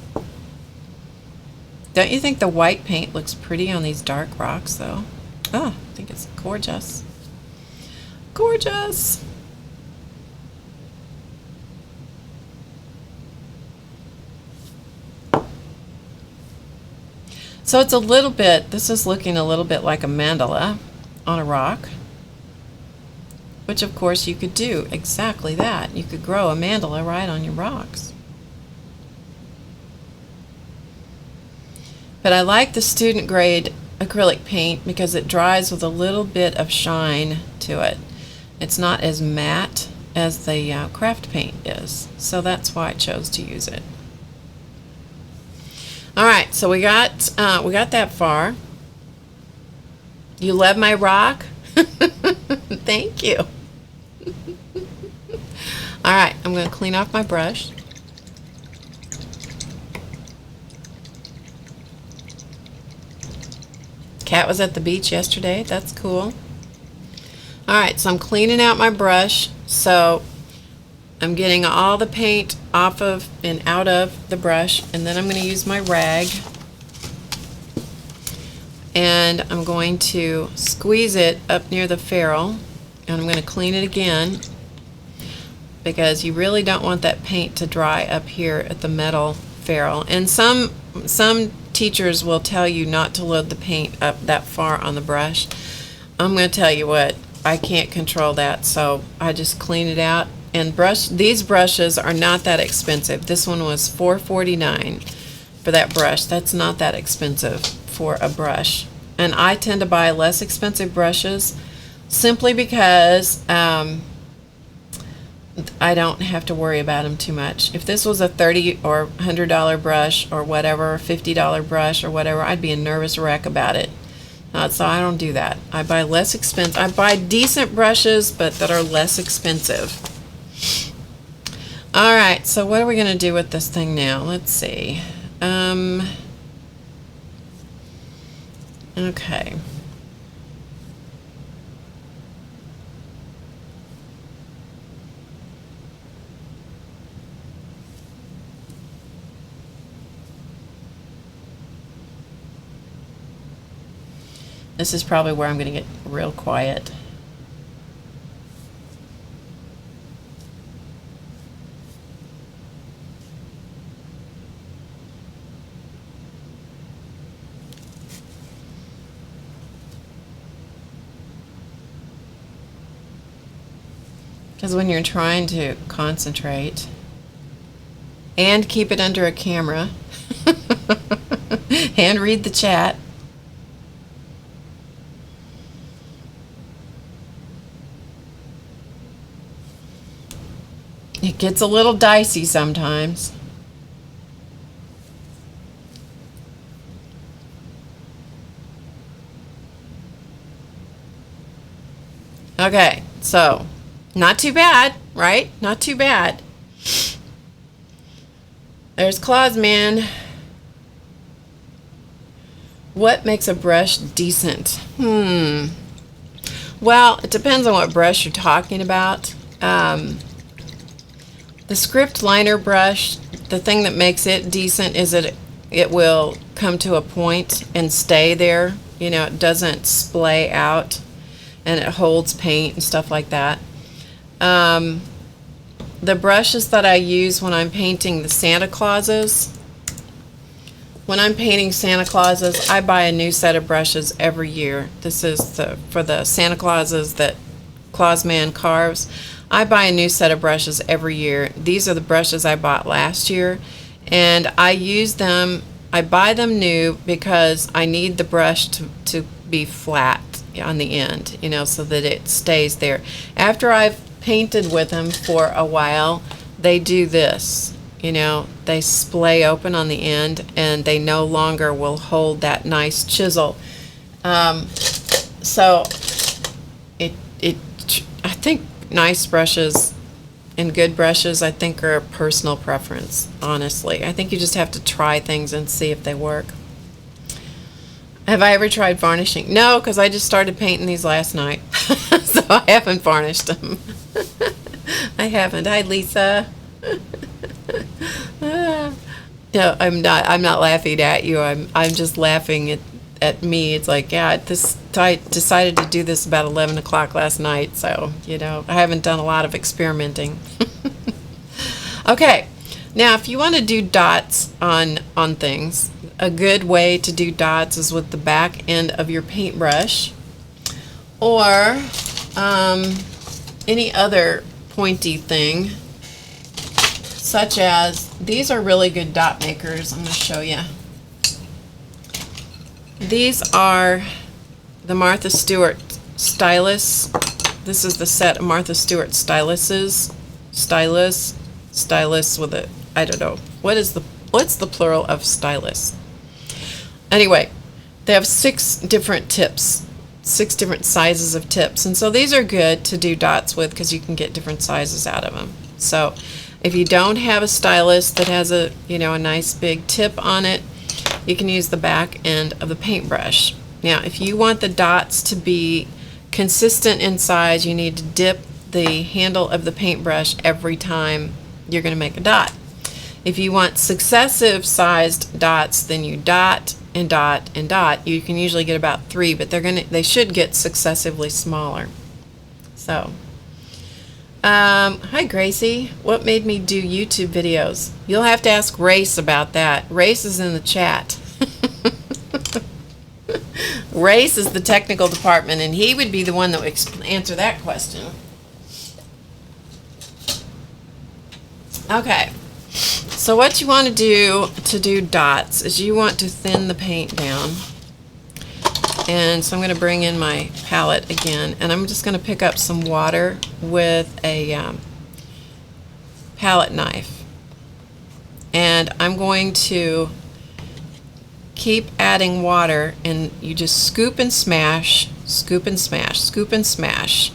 Don't you think the white paint looks pretty on these dark rocks, though? Oh, I think it's gorgeous. Gorgeous! So it's a little bit, this is looking a little bit like a mandala on a rock, which of course you could do exactly that. You could grow a mandala right on your rocks. But I like the student grade acrylic paint because it dries with a little bit of shine to it. It's not as matte as the craft paint is, so that's why I chose to use it. All right, so we got that far. You love my rock? Thank you. All right, I'm going to clean off my brush. Cat was at the beach yesterday. That's cool. All right, so I'm cleaning out my brush. So I'm getting all the paint off of and out of the brush, and then I'm going to use my rag. And I'm going to squeeze it up near the ferrule, and I'm going to clean it again because you really don't want that paint to dry up here at the metal ferrule. And some teachers will tell you not to load the paint up that far on the brush. I'm going to tell you what, I can't control that, so I just clean it out. And these brushes are not that expensive. This one was $4.49 for that brush. That's not that expensive for a brush. And I tend to buy less expensive brushes simply because I don't have to worry about them too much. If this was a $30 or $100 brush or whatever, $50 brush or whatever, I'd be a nervous wreck about it. So I don't do that. I buy less expensive. I buy decent brushes, but that are less expensive. All right, so what are we going to do with this thing now? Let's see. Okay. This is probably where I'm going to get real quiet. Because when you're trying to concentrate and keep it under a camera and read the chat, it gets a little dicey sometimes. Okay, so not too bad, right? Not too bad. There's Claus Man. What makes a brush decent? Well, it depends on what brush you're talking about. The script liner brush, the thing that makes it decent is that it will come to a point and stay there. You know, it doesn't splay out and it holds paint and stuff like that. The brushes that I use when I'm painting the Santa Clauses, when I'm painting Santa Clauses, I buy a new set of brushes every year. This is for the Santa Clauses that Claus Man carves. I buy a new set of brushes every year. These are the brushes I bought last year, and I use them. I buy them new because I need the brush to be flat on the end, you know, so that it stays there. After I've painted with them for a while, they do this, you know, they splay open on the end and they no longer will hold that nice chisel. So I think nice brushes and good brushes, I think, are a personal preference, honestly. I think you just have to try things and see if they work. Have I ever tried varnishing? No, because I just started painting these last night. So I haven't varnished them. I haven't. Hi, Lisa. No, I'm not laughing at you. I'm just laughing at me. It's like, yeah, I decided to do this about 11 o'clock last night, so, you know, I haven't done a lot of experimenting. Okay, now if you want to do dots on things, a good way to do dots is with the back end of your paintbrush or any other pointy thing, such as these are really good dot makers. I'm going to show you. These are the Martha Stewart Stylus. This is the set of Martha Stewart Styluses. Stylus with a, I don't know. What's the plural of stylus? Anyway, they have 6 different tips, 6 different sizes of tips. And so these are good to do dots with because you can get different sizes out of them. So if you don't have a stylus that has a, a nice big tip on it, you can use the back end of the paintbrush. Now, if you want the dots to be consistent in size, you need to dip the handle of the paintbrush every time you're going to make a dot. If you want successive sized dots, then you dot and dot and dot. You can usually get about 3, but they should get successively smaller. So, hi Gracie. What made me do YouTube videos? You'll have to ask Race about that. Race is in the chat. Race is the technical department, and he would be the one that would answer that question. Okay. So what you want to do dots is you want to thin the paint down. And so I'm going to bring in my palette again, and I'm just going to pick up some water with a palette knife. And I'm going to keep adding water, and you just scoop and smash, scoop and smash, scoop and smash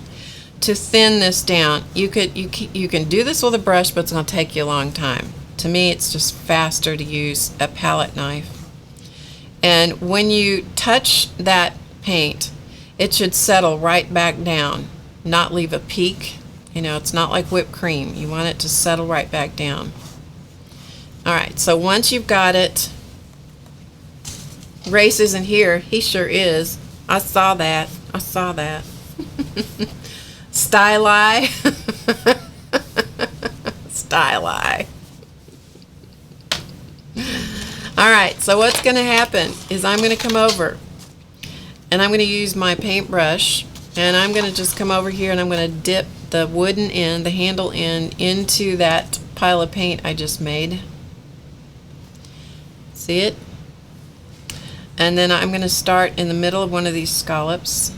to thin this down. You can do this with a brush, but it's going to take you a long time. To me, it's just faster to use a palette knife. And when you touch that paint, it should settle right back down, not leave a peak. It's not like whipped cream. You want it to settle right back down. All right, so once you've got it, Race isn't here. He sure is. I saw that. I saw that. Styli. Styli. Alright, so what's going to happen is I'm going to come over and I'm going to use my paintbrush, and I'm going to just come over here and I'm going to dip the wooden end, the handle end, into that pile of paint I just made. See it? And then I'm going to start in the middle of one of these scallops.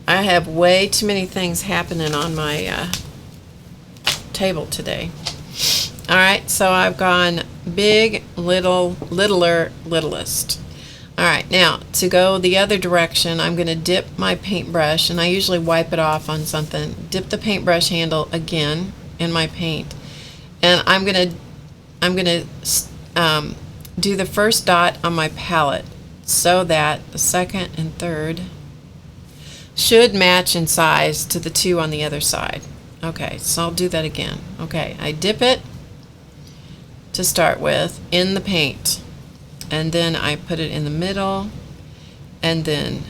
I have way too many things happening on my table today. Alright, so I've gone big, little, littler, littlest. Alright, now to go the other direction, I'm going to dip my paintbrush, and I usually wipe it off on something. Dip the paintbrush handle again in my paint, and I'm going to do the first dot on my palette so that the second and third should match in size to the 2 on the other side. Okay, so I'll do that again. Okay, I dip it to start with in the paint, and then I put it in the middle, and then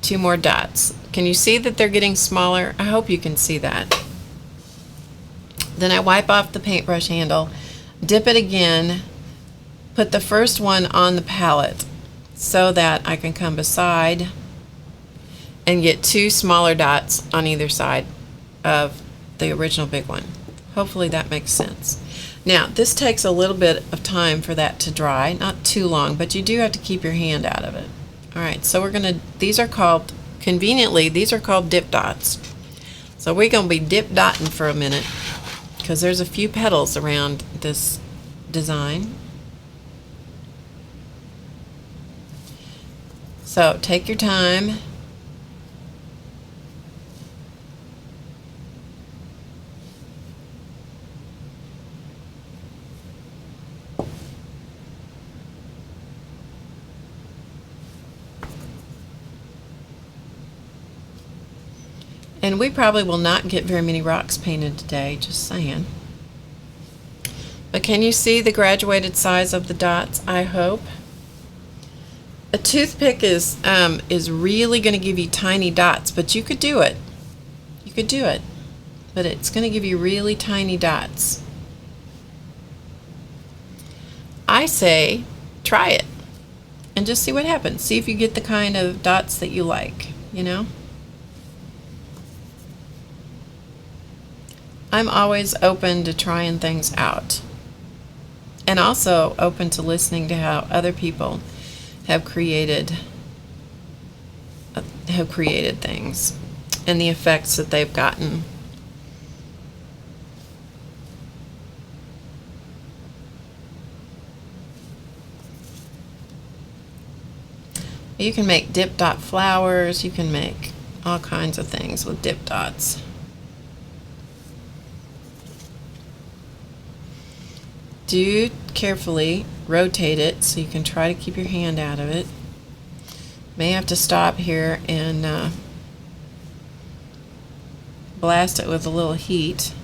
2 more dots. Can you see that they're getting smaller? I hope you can see that. Then I wipe off the paintbrush handle, dip it again, put the first one on the palette so that I can come beside and get 2 smaller dots on either side of the original big one. Hopefully that makes sense. Now, this takes a little bit of time for that to dry, not too long, but you do have to keep your hand out of it. Alright, so these are called, conveniently, these are called dip dots. So we're going to be dip dotting for a minute because there's a few petals around this design. So take your time. And we probably will not get very many rocks painted today, just saying. But can you see the graduated size of the dots, I hope? A toothpick is really going to give you tiny dots, but you could do it. You could do it. But it's going to give you really tiny dots. I say try it and just see what happens. See if you get the kind of dots that you like, I'm always open to trying things out, and also open to listening to how other people have created things and the effects that they've gotten. You can make dip dot flowers. You can make all kinds of things with dip dots. Do carefully rotate it so you can try to keep your hand out of it. May have to stop here and blast it with a little heat.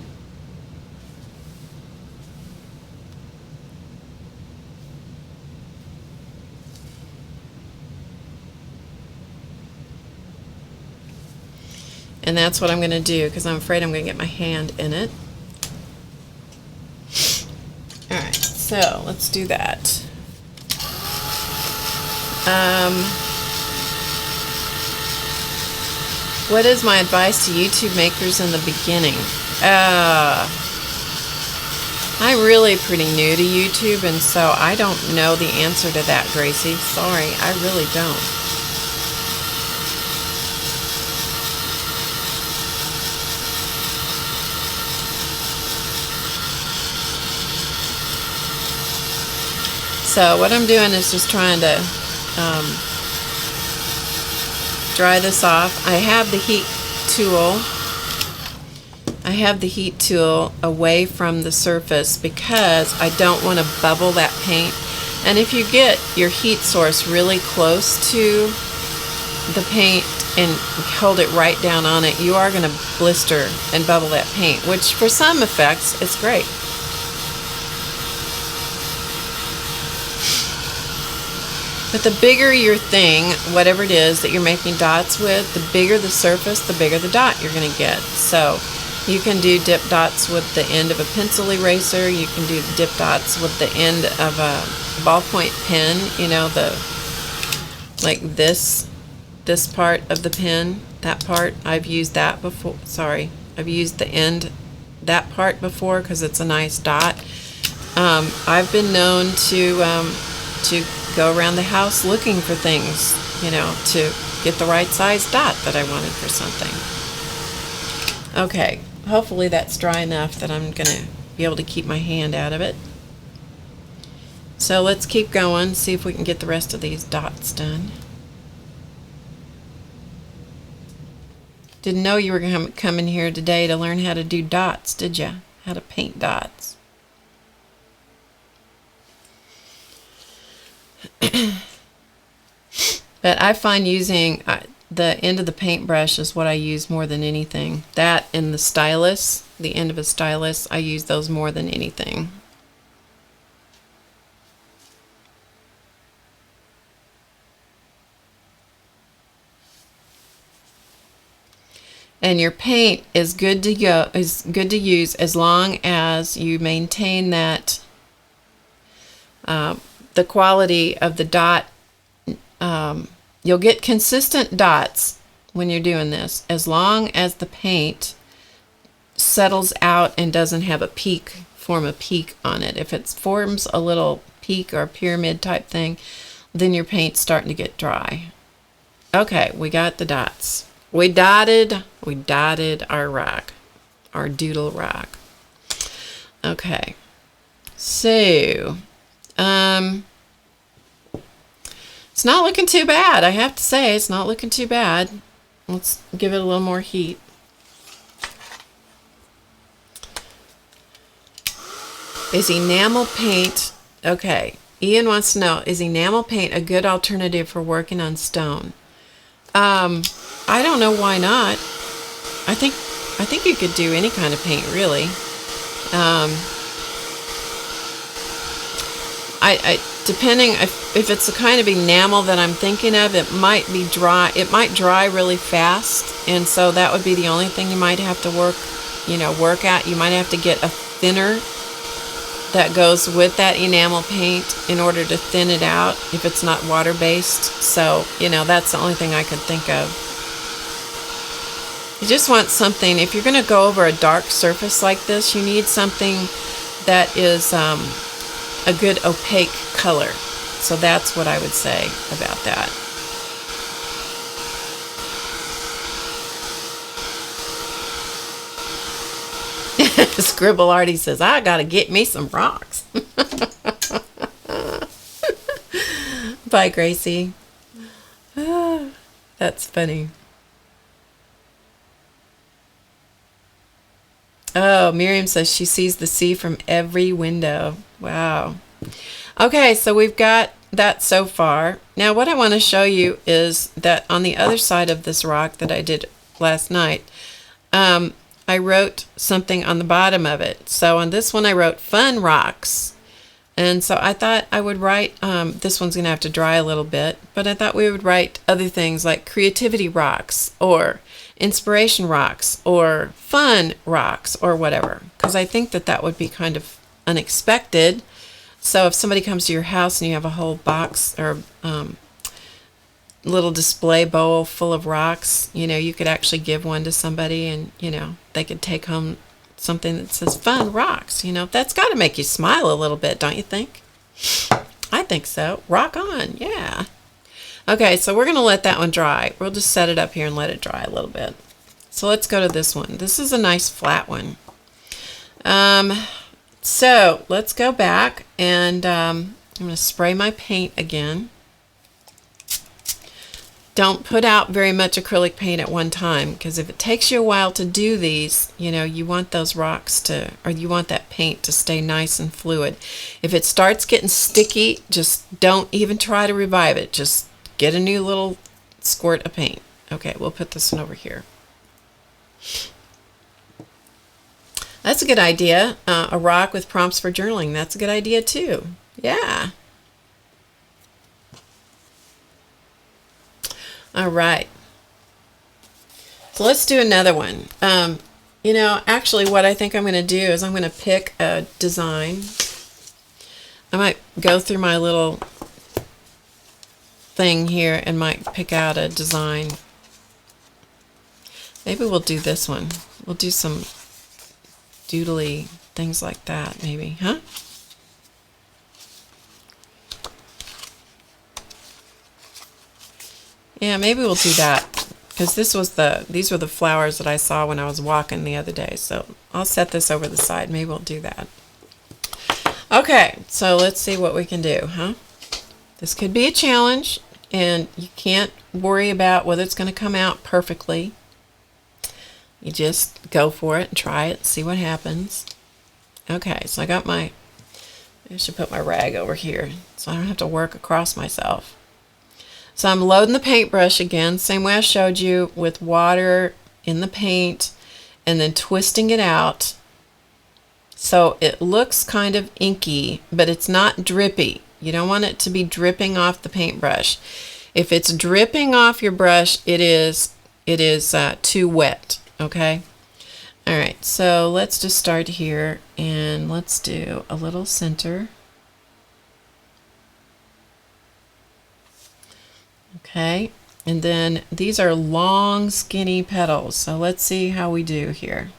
And that's what I'm going to do because I'm afraid I'm going to get my hand in it. Alright, so let's do that. What is my advice to YouTube makers in the beginning? I'm really pretty new to YouTube, and so I don't know the answer to that, Gracie. Sorry, I really don't. So what I'm doing is just trying to dry this off. I have the heat tool away from the surface because I don't want to bubble that paint. And if you get your heat source really close to the paint and hold it right down on it, you are going to blister and bubble that paint, which for some effects it's great. But the bigger your thing, whatever it is that you're making dots with, the bigger the surface, the bigger the dot you're going to get. So you can do dip dots with the end of a pencil eraser. You can do dip dots with the end of a ballpoint pen. You know, like this part of the pen, that part. I've used that before. Sorry, I've used the end, that part before because it's a nice dot. I've been known to go around the house looking for things, you know, to get the right size dot that I wanted for something. Okay, hopefully that's dry enough that I'm going to be able to keep my hand out of it. So let's keep going, see if we can get the rest of these dots done. Didn't know you were going to come in here today to learn how to do dots, did you? How to paint dots. But I find using the end of the paintbrush is what I use more than anything. That and the stylus, the end of a stylus, I use those more than anything. And your paint is good to use as long as you maintain that the quality of the dot. You'll get consistent dots when you're doing this as long as the paint settles out and doesn't have a peak, form a peak on it. If it forms a little peak or pyramid type thing, then your paint's starting to get dry. Okay, we got the dots. We dotted our rock, our doodle rock. Okay, so it's not looking too bad. I have to say, it's not looking too bad. Let's give it a little more heat. Is enamel paint, okay, Ian wants to know, is enamel paint a good alternative for working on stone? I don't know why not. I think you could do any kind of paint, really. Depending if it's the kind of enamel that I'm thinking of, it might be dry. It might dry really fast, and so that would be the only thing you might have to work at. You might have to get a thinner that goes with that enamel paint in order to thin it out if it's not water-based. So, that's the only thing I could think of. You just want something, if you're going to go over a dark surface like this, you need something that is a good opaque color. So that's what I would say about that. Scribble Artie says, I gotta get me some rocks. Bye, Gracie. That's funny. Oh, Miriam says she sees the sea from every window. Wow. Okay, so we've got that so far. Now what I want to show you is that on the other side of this rock that I did last night, I wrote something on the bottom of it. So on this one I wrote fun rocks. And so I thought I would write, this one's going to have to dry a little bit, but I thought we would write other things like creativity rocks or inspiration rocks or fun rocks or whatever, because I think that that would be kind of unexpected. So if somebody comes to your house and you have a whole box or little display bowl full of rocks, you know, you could actually give one to somebody and, you know, they could take home something that says fun rocks. You know, that's got to make you smile a little bit, don't you think? I think so. Rock on. Yeah. Okay, so we're going to let that one dry. We'll just set it up here and let it dry a little bit. So let's go to this one. This is a nice flat one. So let's go back and I'm going to spray my paint again. Don't put out very much acrylic paint at one time, because if it takes you a while to do these, you know, you want those rocks to, or you want that paint to stay nice and fluid. If it starts getting sticky, just don't even try to revive it. Just get a new little squirt of paint. Okay, we'll put this one over here. That's a good idea. A rock with prompts for journaling. That's a good idea too. Yeah. All right. So let's do another one. You know, actually what I think I'm going to do is I'm going to pick a design. I might go through my little thing here and might pick out a design. Maybe we'll do this one. We'll do some doodly things like that, maybe, huh? Yeah, maybe we'll do that, because these were the flowers that I saw when I was walking the other day. So I'll set this over the side. Maybe we'll do that. Okay, so let's see what we can do, huh? This could be a challenge, and you can't worry about whether it's going to come out perfectly. You just go for it and try it, see what happens. Okay, so I got I should put my rag over here so I don't have to work across myself. So I'm loading the paintbrush again, same way I showed you, with water in the paint and then twisting it out so it looks kind of inky, but it's not drippy. You don't want it to be dripping off the paintbrush. If it's dripping off your brush, it is too wet, okay? All right, so let's just start here and let's do a little center. Okay, and then these are long, skinny petals. So let's see how we do here.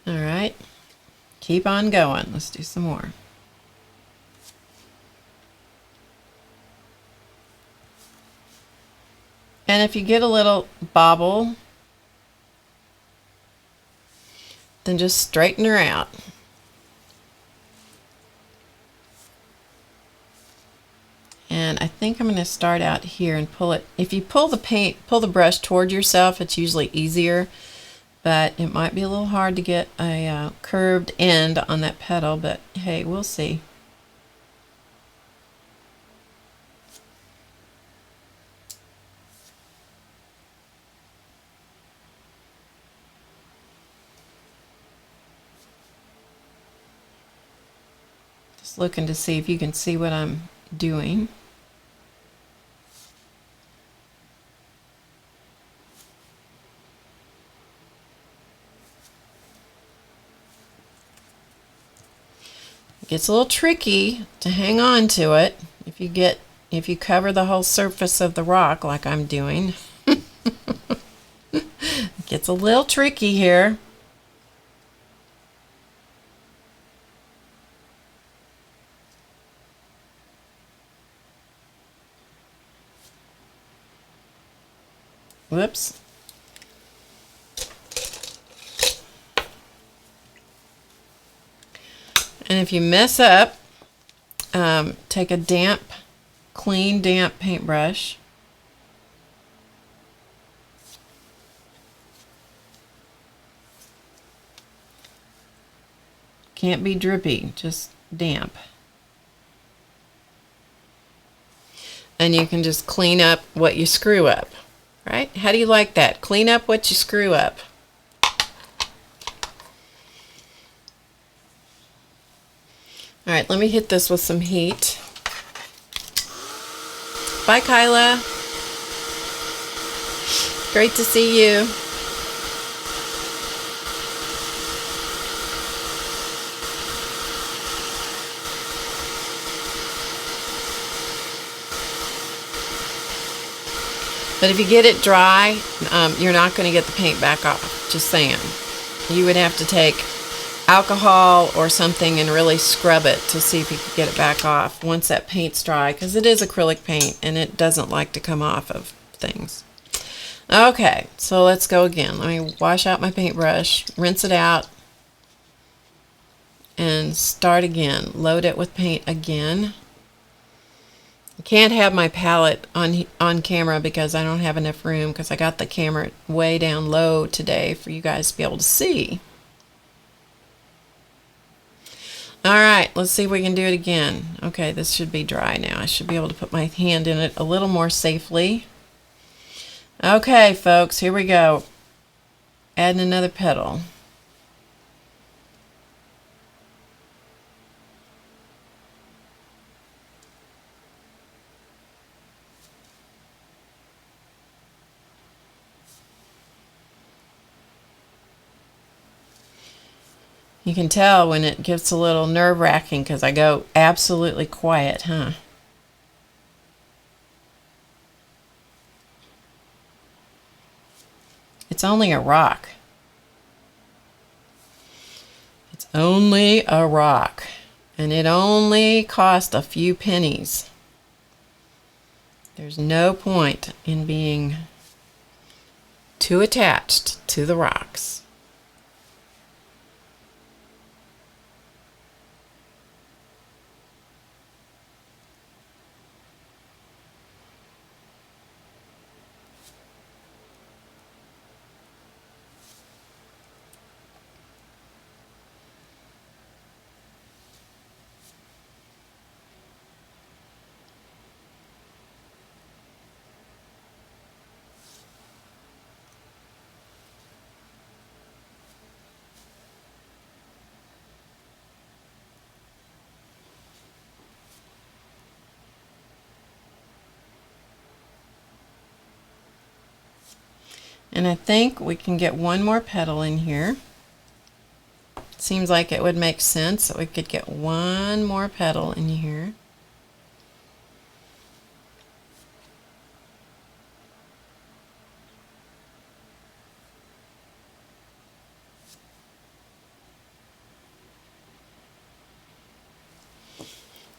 All right, keep on going. Let's do some more. And if you get a little bobble, then just straighten her out. And I think I'm going to start out here and pull it. If you pull the brush toward yourself, it's usually easier, but it might be a little hard to get a curved end on that petal, but hey, we'll see. Looking to see if you can see what I'm doing. It gets a little tricky to hang on to it if you cover the whole surface of the rock like I'm doing. It gets a little tricky here. Whoops. And if you mess up, take a clean, damp paintbrush. Can't be drippy, just damp. And you can just clean up what you screw up, right? How do you like that? Clean up what you screw up. All right, let me hit this with some heat. Bye, Kyla. Great to see you. But if you get it dry, you're not going to get the paint back off. Just saying. You would have to take alcohol or something and really scrub it to see if you can get it back off once that paint's dry, because it is acrylic paint and it doesn't like to come off of things. Okay, so let's go again. Let me wash out my paintbrush, rinse it out, and start again. Load it with paint again. I can't have my palette on camera because I don't have enough room, because I got the camera way down low today for you guys to be able to see. Alright, let's see if we can do it again. Okay, this should be dry now. I should be able to put my hand in it a little more safely. Okay, folks, here we go. Adding another petal. You can tell when it gets a little nerve-wracking because I go absolutely quiet, huh? It's only a rock. It's only a rock. And it only cost a few pennies. There's no point in being too attached to the rocks. And I think we can get one more petal in here. Seems like it would make sense that we could get one more petal in here.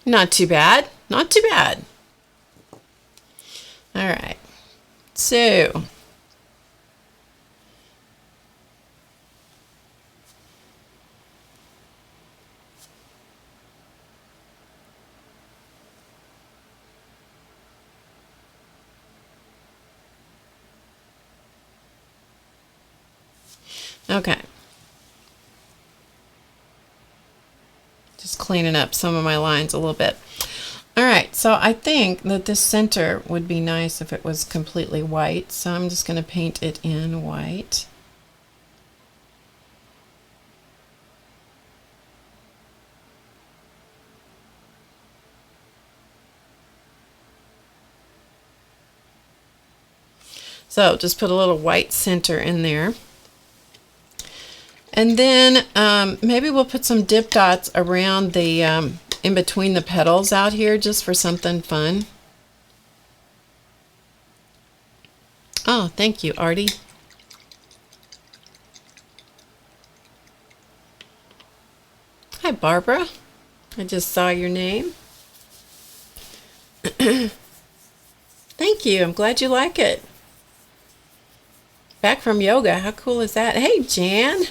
Not too bad. Not too bad. All right. So okay. Just cleaning up some of my lines a little bit. All right, so I think that this center would be nice if it was completely white, so I'm just going to paint it in white. So just put a little white center in there. And then maybe we'll put some dip dots around the, in between the petals out here just for something fun. Oh, thank you, Artie. Hi, Barbara. I just saw your name. Thank you. I'm glad you like it. Back from yoga. How cool is that? Hey, Jan.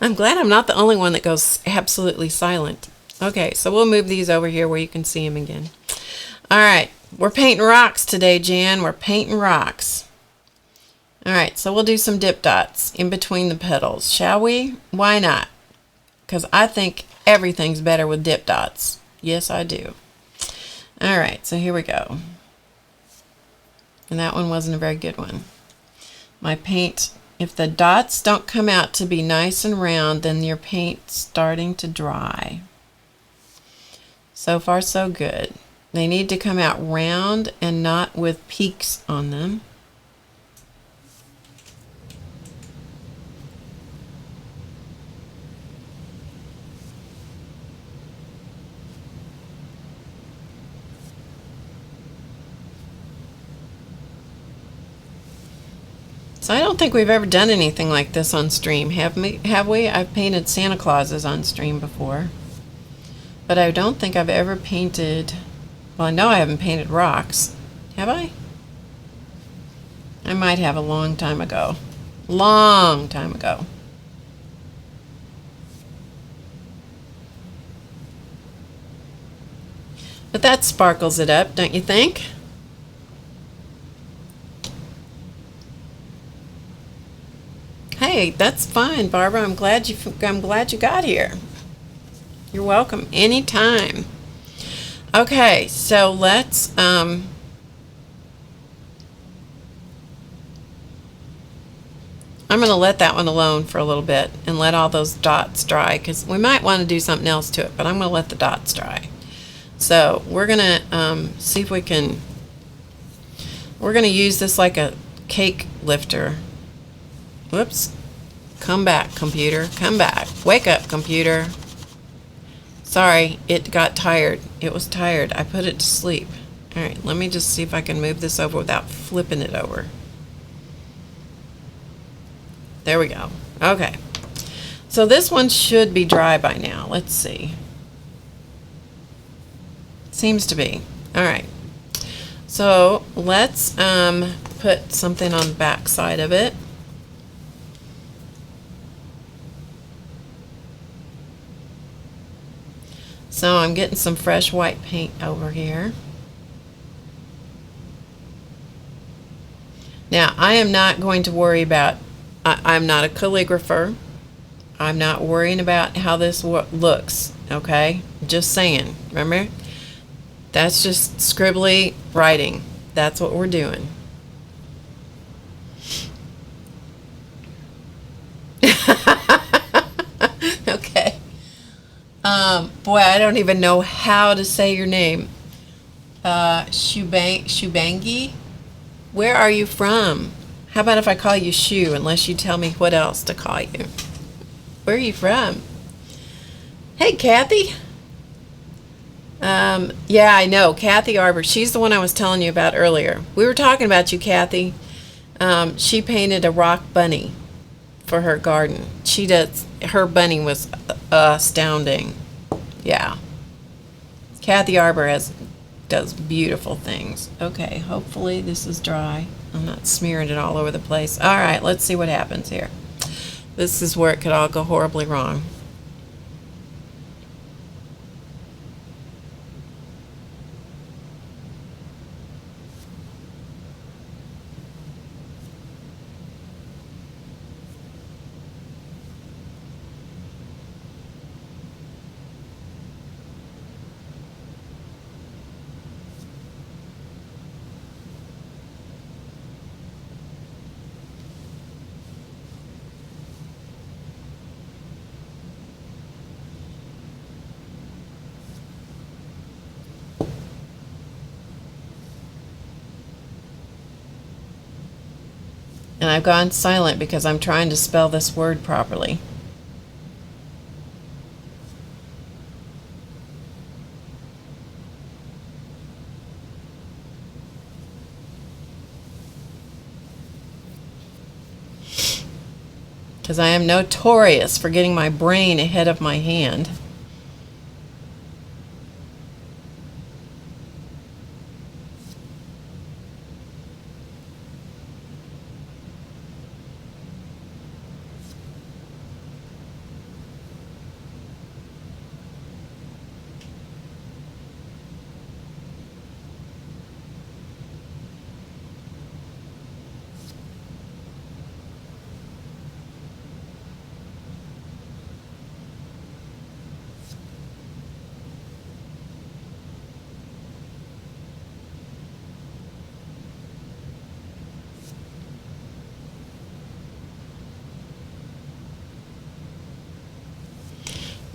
I'm glad I'm not the only one that goes absolutely silent. Okay, so we'll move these over here where you can see them again. All right, we're painting rocks today, Jan. We're painting rocks. All right, so we'll do some dip dots in between the petals, shall we? Why not? Because I think everything's better with dip dots. Yes, I do. All right, so here we go. And that one wasn't a very good one. My paint, if the dots don't come out to be nice and round, then your paint's starting to dry. So far, so good. They need to come out round and not with peaks on them. So I don't think we've ever done anything like this on stream, have we? I've painted Santa Clauses on stream before. But I don't think I've ever painted, well, I know I haven't painted rocks. Have I? I might have a long time ago. Long time ago. But that sparkles it up, don't you think? Hey, that's fine, Barbara. I'm glad you got here. You're welcome anytime. Okay, so let's I'm going to let that one alone for a little bit and let all those dots dry, because we might want to do something else to it, but I'm going to let the dots dry. So we're going to see if we can, we're going to use this like a cake lifter. Whoops. Come back, computer. Come back. Wake up, computer. Sorry, it got tired. It was tired. I put it to sleep. All right, let me just see if I can move this over without flipping it over. There we go. Okay. So this one should be dry by now. Let's see. Seems to be. All right. So let's put something on the back side of it. So I'm getting some fresh white paint over here. Now I am not going to worry about, I'm not a calligrapher. I'm not worrying about how this looks, okay? Just saying, remember? That's just scribbly writing. That's what we're doing. Okay. Boy, I don't even know how to say your name. Shubangi? Where are you from? How about if I call you Shu, unless you tell me what else to call you? Where are you from? Hey, Kathy. Yeah, I know. Kathy Arbor. She's the one I was telling you about earlier. We were talking about you, Kathy. She painted a rock bunny for her garden. Her bunny was astounding. Yeah. Kathy Arbor does beautiful things. Okay, hopefully this is dry. I'm not smearing it all over the place. All right, let's see what happens here. This is where it could all go horribly wrong. And I've gone silent because I'm trying to spell this word properly. Because I am notorious for getting my brain ahead of my hand.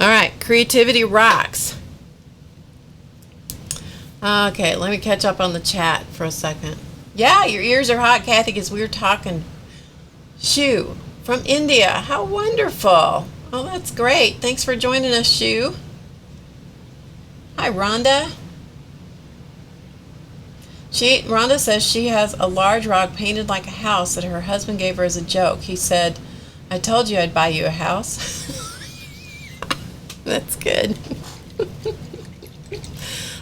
All right, creativity rocks. Okay, let me catch up on the chat for a second. Yeah, your ears are hot, Kathy, because we were talking. Shu from India. How wonderful. Oh, that's great. Thanks for joining us, Shu. Hi, Rhonda. Rhonda says she has a large rock painted like a house that her husband gave her as a joke. He said, "I told you I'd buy you a house." That's good.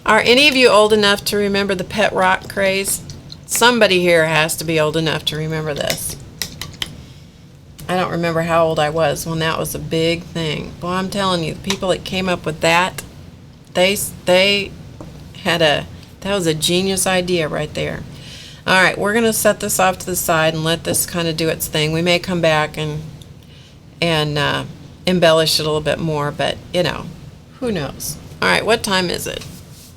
Are any of you old enough to remember the pet rock craze? Somebody here has to be old enough to remember this. I don't remember how old I was when that was a big thing. Well, I'm telling you, the people that came up with that, they had that was a genius idea right there. All right, we're going to set this off to the side and let this kind of do its thing. We may come back and embellish it a little bit more, but you know, who knows? All right, what time is it?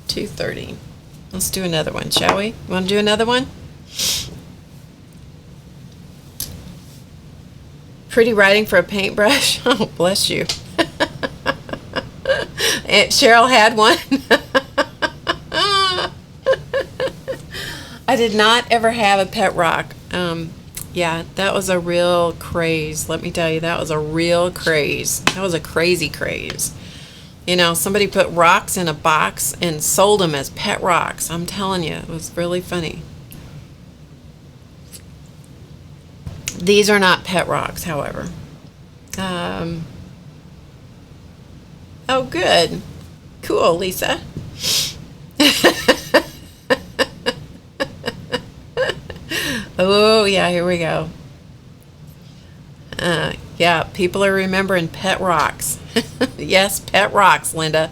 2:30. Let's do another one, shall we? You want to do another one? Pretty writing for a paintbrush? Oh, bless you. Cheryl had one. I did not ever have a pet rock. Yeah, that was a real craze. Let me tell you, that was a real craze. That was a crazy craze. You know, somebody put rocks in a box and sold them as pet rocks. I'm telling you, it was really funny. These are not pet rocks, however. Oh, good. Cool, Lisa. Oh, yeah, here we go. Yeah, people are remembering pet rocks. Yes, pet rocks, Linda.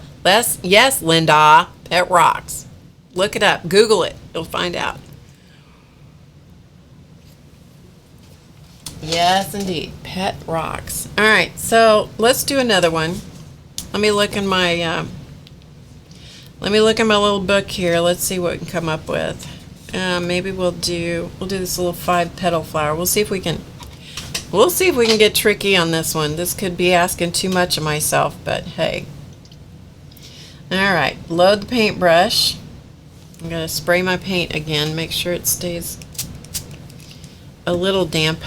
Yes, Linda, pet rocks. Look it up. Google it. You'll find out. Yes, indeed. Pet rocks. All right, so let's do another one. Let me look in my little book here. Let's see what we can come up with. Maybe we'll do this little 5-petal flower. We'll see if we can get tricky on this one. This could be asking too much of myself, but hey. All right, load the paintbrush. I'm gonna spray my paint again. Make sure it stays a little damp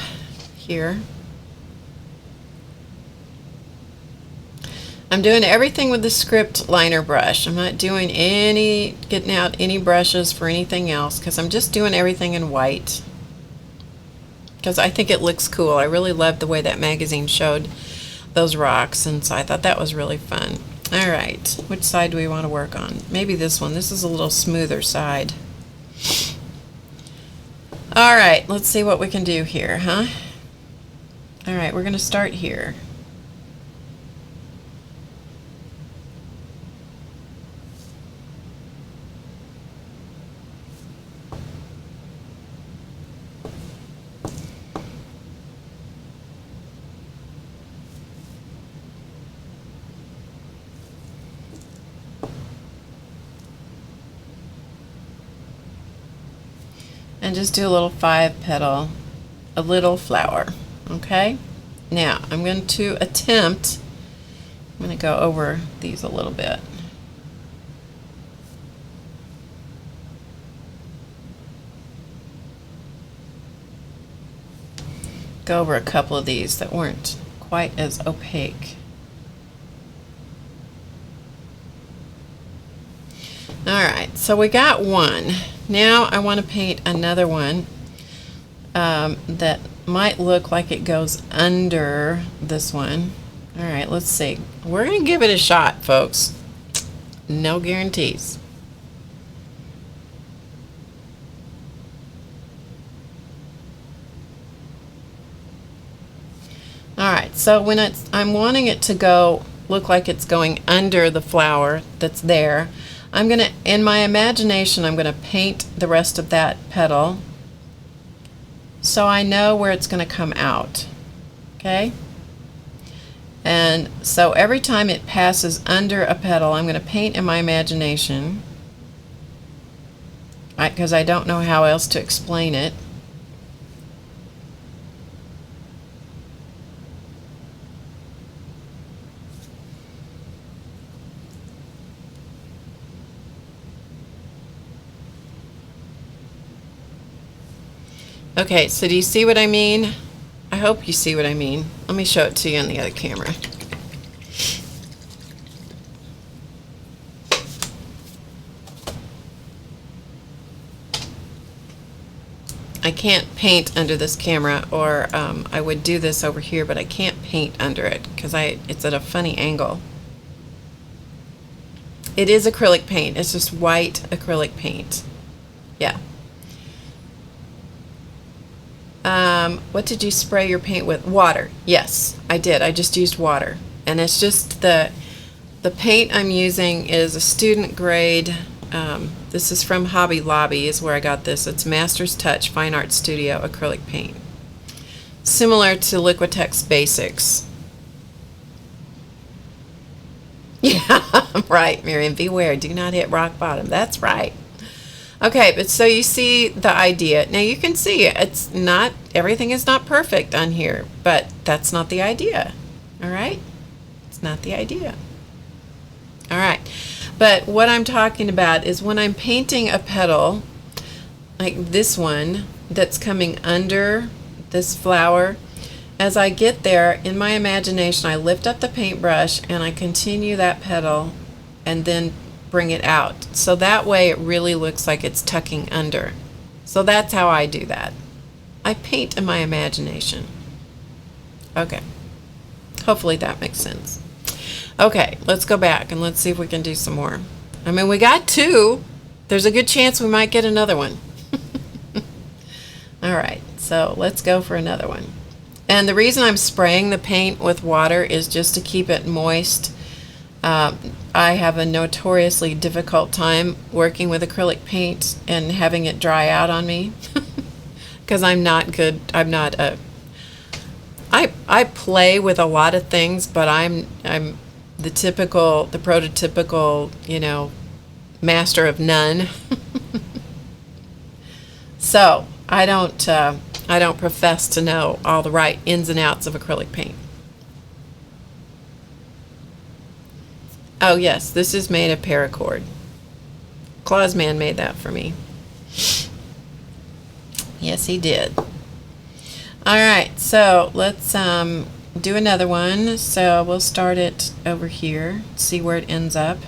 here. I'm doing everything with the script liner brush. I'm not doing getting out any brushes for anything else because I'm just doing everything in white because I think it looks cool. I really loved the way that magazine showed those rocks, and so I thought that was really fun. All right, which side do we want to work on? Maybe this one. This is a little smoother side. All right, let's see what we can do here, huh? All right, we're going to start here. And just do a little 5-petal, a little flower, okay? Now, I'm going to I'm going to go over these a little bit. go over a couple of these that weren't quite as opaque. Alright, so we got one. Now I want to paint another one that might look like it goes under this one. Alright, let's see. We're going to give it a shot, folks. No guarantees. Alright, so when I'm wanting it to look like it's going under the flower that's there, I'm going to, in my imagination, I'm going to paint the rest of that petal so I know where it's going to come out. Okay? And so every time it passes under a petal, I'm going to paint in my imagination, because I don't know how else to explain it. Okay, so do you see what I mean? I hope you see what I mean. Let me show it to you on the other camera. I can't paint under this camera, or I would do this over here, but I can't paint under it because it's at a funny angle. It is acrylic paint. It's just white acrylic paint. Yeah. What did you spray your paint with? Water. Yes, I did. I just used water. And it's just the paint I'm using is a student grade. This is from Hobby Lobby is where I got this. It's Master's Touch Fine Art Studio acrylic paint. Similar to Liquitex Basics. Yeah, right, Miriam. Beware, do not hit rock bottom. That's right. Okay, but so you see the idea. Now you can see it's not, everything is not perfect on here, but that's not the idea. All right? It's not the idea. All right. But what I'm talking about is when I'm painting a petal, like this one that's coming under this flower, as I get there, in my imagination, I lift up the paintbrush and I continue that petal and then bring it out. So that way it really looks like it's tucking under. So that's how I do that. I paint in my imagination. Okay. Hopefully that makes sense. Okay, let's go back and let's see if we can do some more. I mean, we got two. There's a good chance we might get another one. All right, so let's go for another one. And the reason I'm spraying the paint with water is just to keep it moist. I have a notoriously difficult time working with acrylic paint and having it dry out on me because I'm not good. I'm not a. I play with a lot of things, but I'm the prototypical, you know, master of none. So I don't profess to know all the right ins and outs of acrylic paint. Oh yes, this is made of paracord. Clausman made that for me. Yes, he did. All right, so let's do another one. So we'll start it over here, see where it ends up.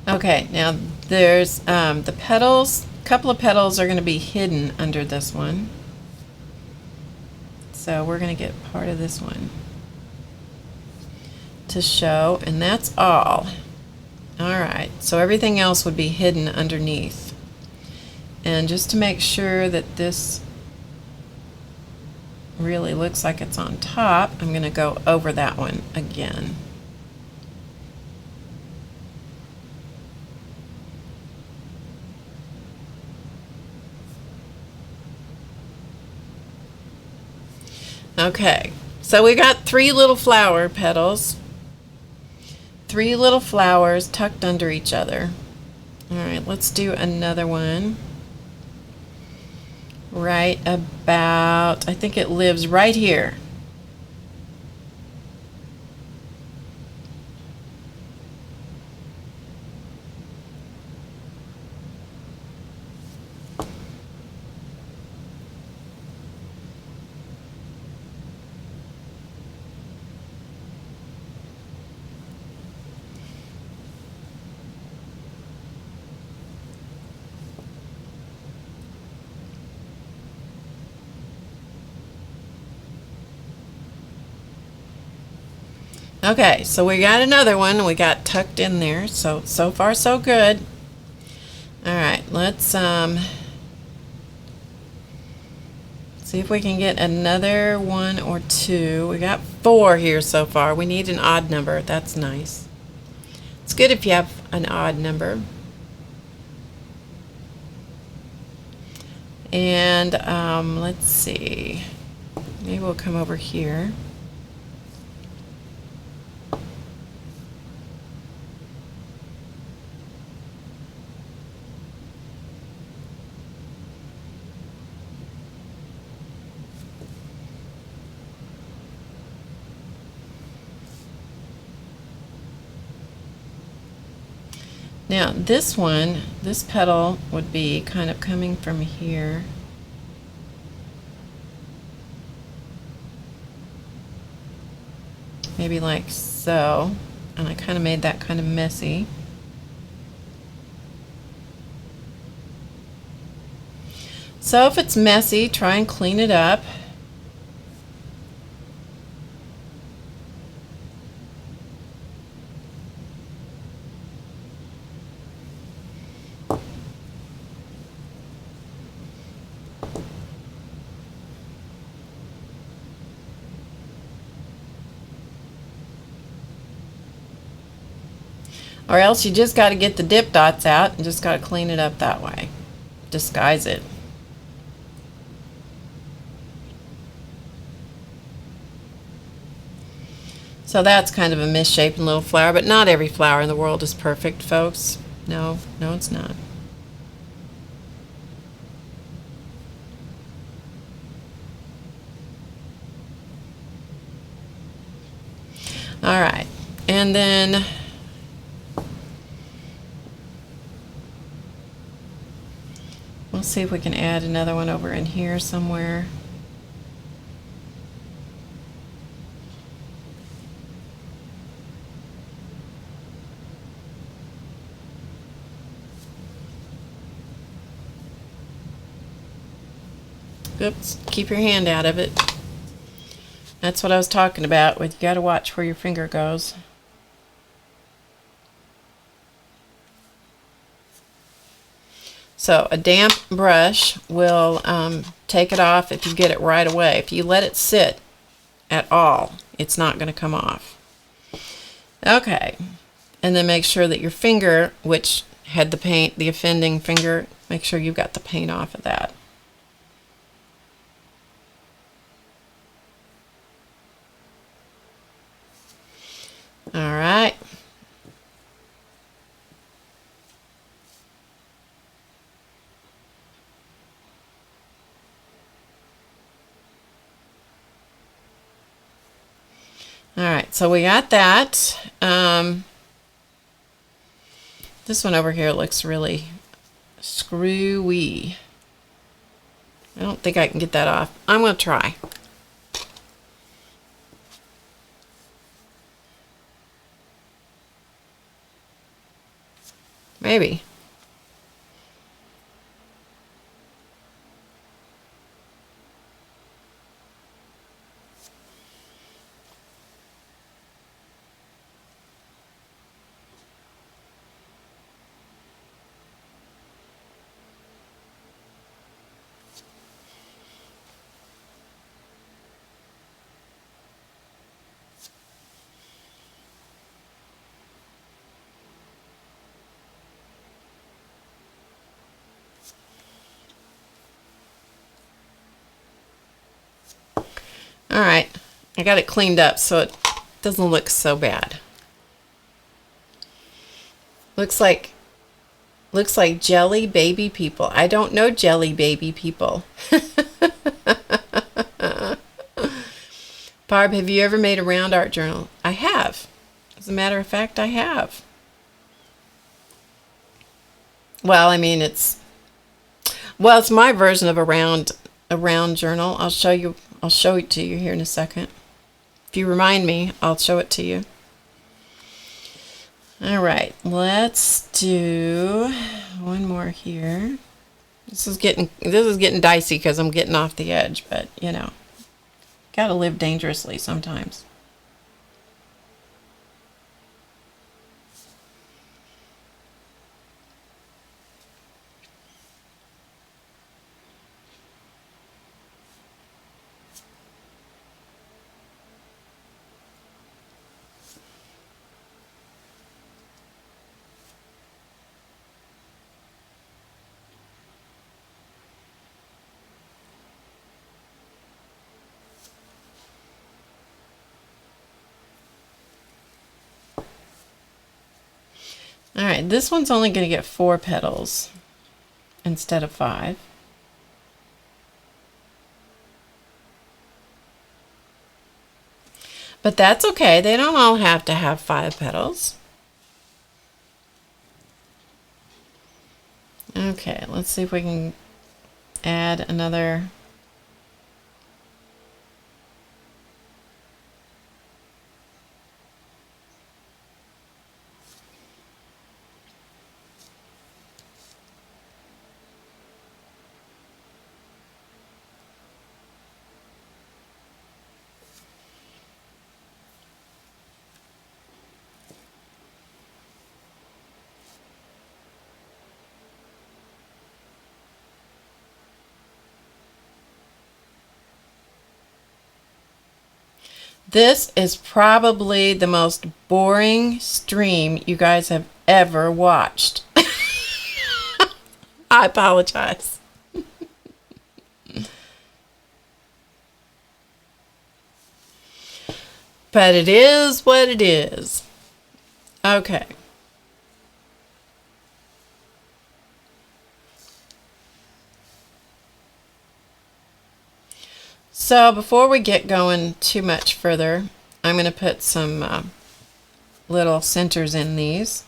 Okay, now there's the petals. A couple of petals are going to be hidden under this one. So we're going to get part of this one to show, and that's all. Alright, so everything else would be hidden underneath. And just to make sure that this really looks like it's on top, I'm going to go over that one again. Okay, so we got 3 little flower petals, 3 little flowers tucked under each other. All right, let's do another one. Right about, I think it lives right here. Okay, so we got another one we got tucked in there. So far so good. All right, let's see if we can get another 1 or 2. We got 4 here so far. We need an odd number. That's nice. It's good if you have an odd number. And let's see. Maybe we'll come over here. Now this one, this petal would be kind of coming from here. Maybe like so. And I kind of made that kind of messy. So if it's messy, try and clean it up. Or else you just got to get the dip dots out and just got to clean it up that way. Disguise it. So that's kind of a misshapen little flower, but not every flower in the world is perfect, folks. No, it's not. All right, and then we'll see if we can add another one over in here somewhere. Oops, keep your hand out of it. That's what I was talking about with you got to watch where your finger goes. So a damp brush will take it off if you get it right away. If you let it sit at all, it's not going to come off. Okay, and then make sure that your finger, which had the paint, the offending finger, make sure you've got the paint off of that. All right. All right, so we got that. This one over here looks really screwy. I don't think I can get that off. I'm going to try. Maybe. All right, I got it cleaned up so it doesn't look so bad. Looks like jelly baby people. I don't know jelly baby people. Barb, have you ever made a round art journal? I have. As a matter of fact, I have. Well, I mean, it's my version of a round journal. I'll show it to you here in a second. If you remind me, I'll show it to you. All right, let's do one more here. This is getting dicey because I'm getting off the edge, but you know, gotta live dangerously sometimes. All right, this one's only going to get 4 petals instead of 5. But that's okay. They don't all have to have 5 petals. Okay, let's see if we can add another. This is probably the most boring stream you guys have ever watched. I apologize. But it is what it is. Okay. So before we get going too much further, I'm going to put some little centers in these.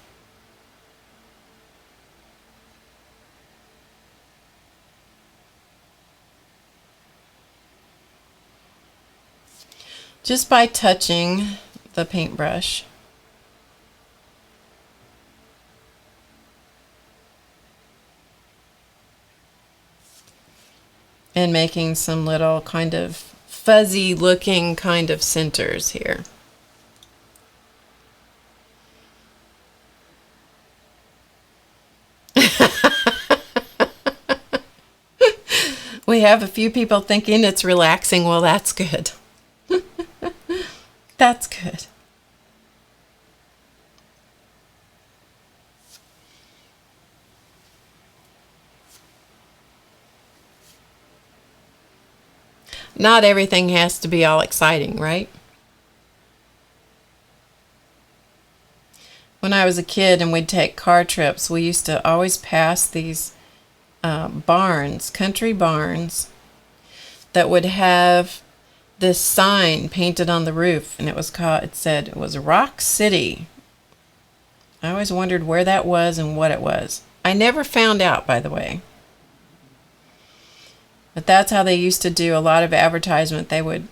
Just by touching the paintbrush. And making some little kind of fuzzy looking kind of centers here. We have a few people thinking it's relaxing. Well, that's good. That's good. Not everything has to be all exciting, right? When I was a kid and we'd take car trips, we used to always pass these barns, country barns, that would have this sign painted on the roof, and it said it was Rock City. I always wondered where that was and what it was. I never found out, by the way. But that's how they used to do a lot of advertisement. They would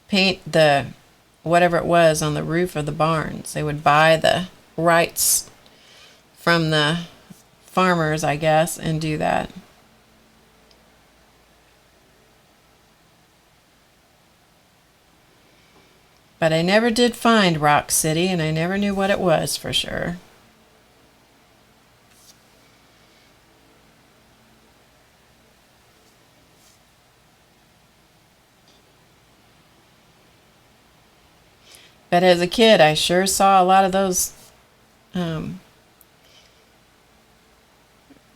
paint the whatever it was on the roof of the barns. They would buy the rights from the farmers, I guess, and do that. But I never did find Rock City, and I never knew what it was for sure. But as a kid, I sure saw a lot of those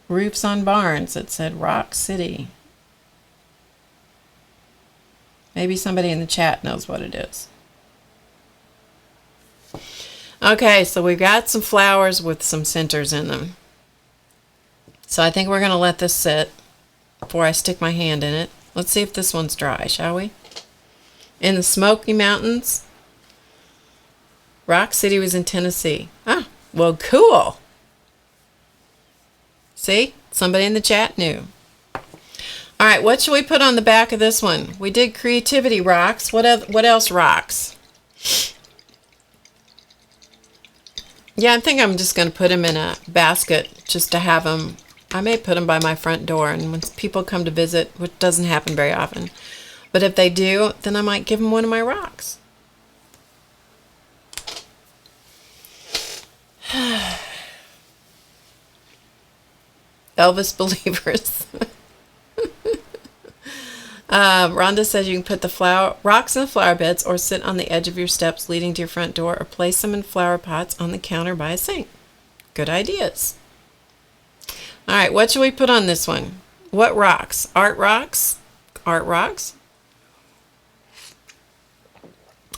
roofs on barns that said Rock City. Maybe somebody in the chat knows what it is. Okay, so we've got some flowers with some centers in them. So I think we're going to let this sit before I stick my hand in it. Let's see if this one's dry, shall we? In the Smoky Mountains. Rock City was in Tennessee. Ah, well, cool. See? Somebody in the chat knew. All right, what should we put on the back of this one? We did creativity rocks. What else rocks? Yeah, I think I'm just going to put them in a basket just to have them. I may put them by my front door, and when people come to visit, which doesn't happen very often, but if they do, then I might give them one of my rocks. Elvis believers. Rhonda says you can put the rocks in the flower beds or sit on the edge of your steps leading to your front door or place them in flower pots on the counter by a sink. Good ideas. All right, what should we put on this one? What rocks? Art rocks? Art rocks?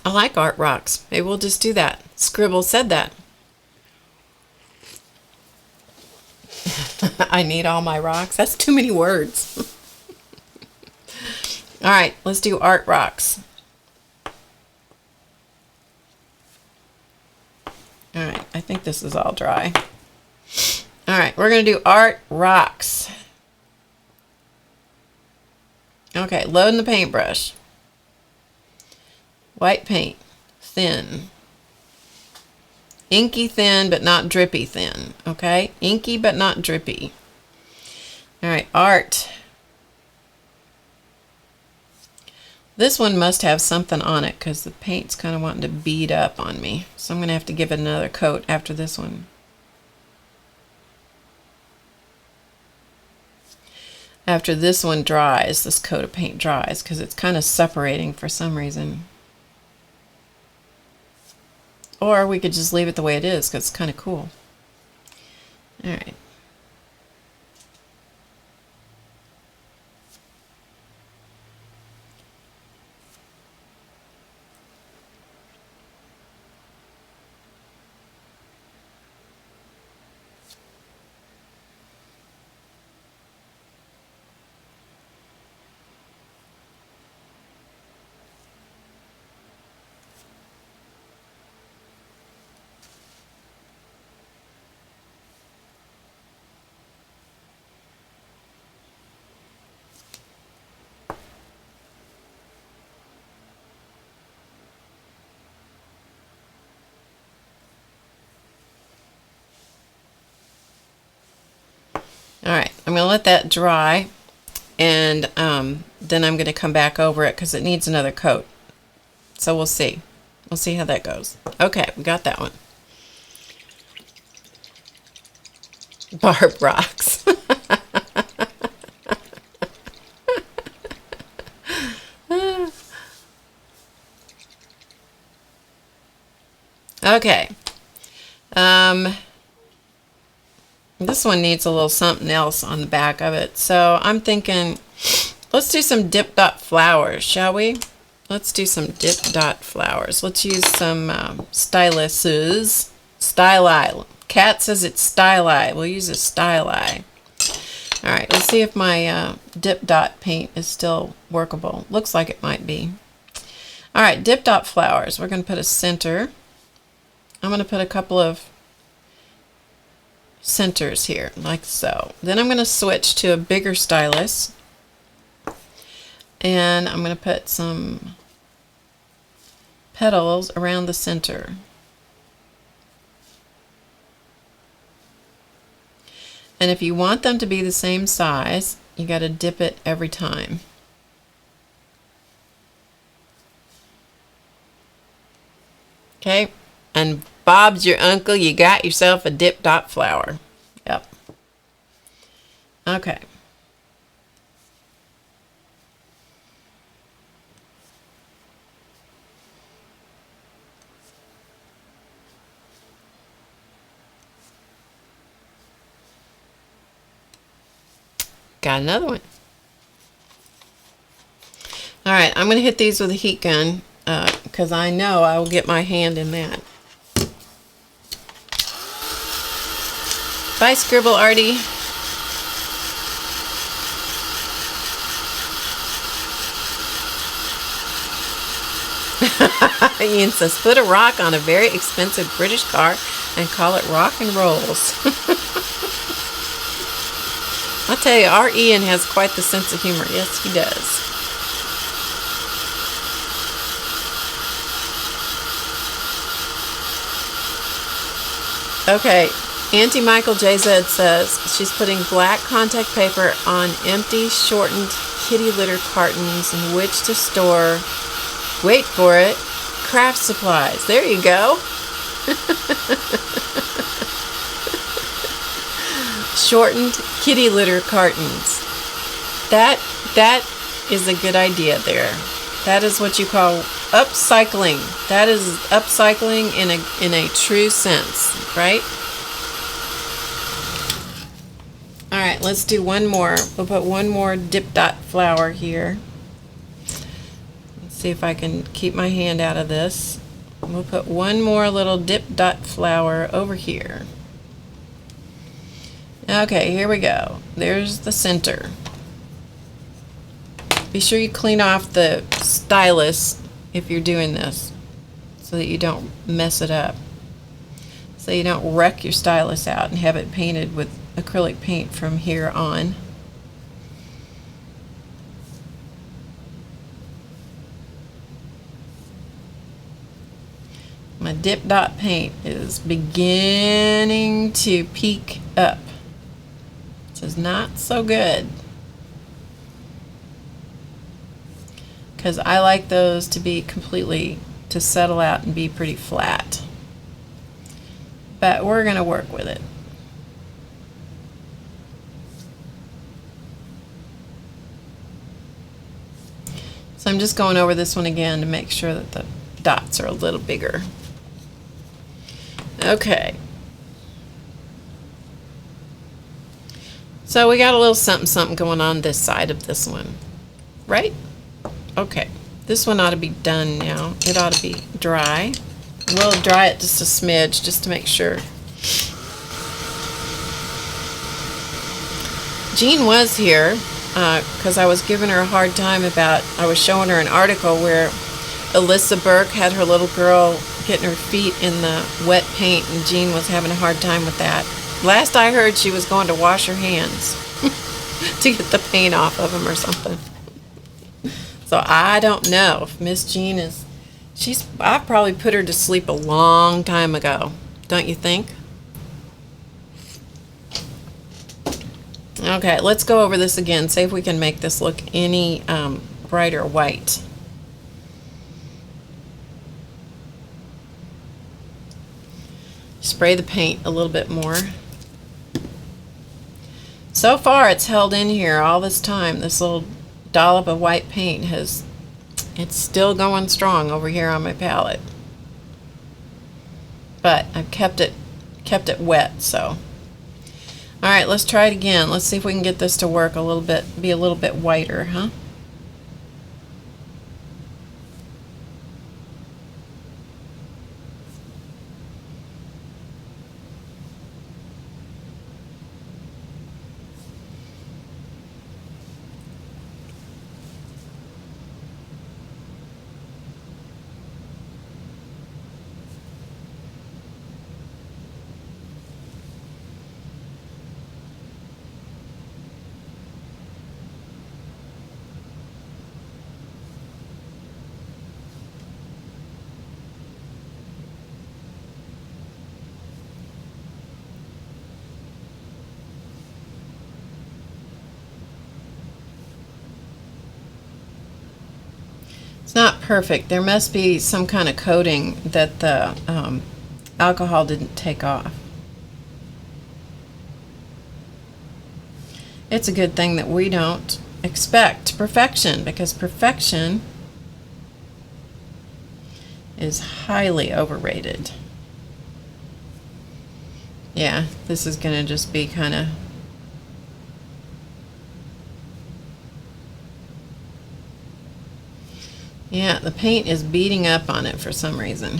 I like art rocks. Maybe we'll just do that. Scribble said that. I need all my rocks. That's too many words. All right, let's do art rocks. All right, I think this is all dry. All right, we're going to do art rocks. Okay, loading the paintbrush. White paint, thin. Inky thin, but not drippy thin. Okay, inky but not drippy. All right, art. This one must have something on it because the paint's kind of wanting to bead up on me. So I'm going to have to give it another coat after this one. After this one dries, this coat of paint dries because it's kind of separating for some reason. Or we could just leave it the way it is because it's kind of cool. All right. All right, I'm going to let that dry, and then I'm going to come back over it because it needs another coat. So we'll see. We'll see how that goes. Okay, we got that one. Barb rocks. Okay. This one needs a little something else on the back of it. So I'm thinking, let's do some dip dot flowers, shall we? Let's do some dip dot flowers. Let's use some Styluses. Styli. Kat says it's Styli. We'll use a Styli. All right, let's see if my dip dot paint is still workable. Looks like it might be. All right, dip dot flowers. We're going to put a center. I'm going to put a couple of centers here, like so. Then I'm going to switch to a bigger stylus, and I'm going to put some petals around the center. And if you want them to be the same size, you got to dip it every time. Okay, and Bob's your uncle, you got yourself a dip dot flower. Yep. Okay. Got another one. All right, I'm going to hit these with a heat gun because I know I will get my hand in that. Bye, Scribble Artie. Ian says, put a rock on a very expensive British car and call it rock and rolls. I'll tell you, our Ian has quite the sense of humor. Yes, he does. Okay, Auntie Michael JZ says she's putting black contact paper on empty, shortened kitty litter cartons in which to store, wait for it, craft supplies. There you go. Shortened kitty litter cartons. That is a good idea there. That is what you call upcycling. That is upcycling in a true sense, right? All right, let's do one more. We'll put one more dip dot flower here. Let's see if I can keep my hand out of this. We'll put one more little dip dot flower over here. Okay, here we go. There's the center. Be sure you clean off the stylus if you're doing this so that you don't mess it up. So you don't wreck your stylus out and have it painted with acrylic paint from here on. My dip dot paint is beginning to peak up. Which is not so good. Because I like those to be to settle out and be pretty flat. But we're going to work with it. So I'm just going over this one again to make sure that the dots are a little bigger. Okay. So we got a little something something going on this side of this one, right? Okay, this one ought to be done now. It ought to be dry. We'll dry it just a smidge just to make sure. Jean was here because I was giving her a hard time about, I was showing her an article where Alyssa Burke had her little girl getting her feet in the wet paint, and Jean was having a hard time with that. Last I heard, she was going to wash her hands to get the paint off of them or something. So I don't know if Miss Jean is, I probably put her to sleep a long time ago, don't you think? Okay, let's go over this again, see if we can make this look any brighter white. Spray the paint a little bit more. So far it's held in here all this time. This little dollop of white paint it's still going strong over here on my palette. But I've kept it wet, so. All right, let's try it again. Let's see if we can get this to work a little bit, be a little bit whiter, huh? It's not perfect. There must be some kind of coating that the alcohol didn't take off. It's a good thing that we don't expect perfection, because perfection is highly overrated. Yeah, this is going to just be kind of yeah, the paint is beating up on it for some reason.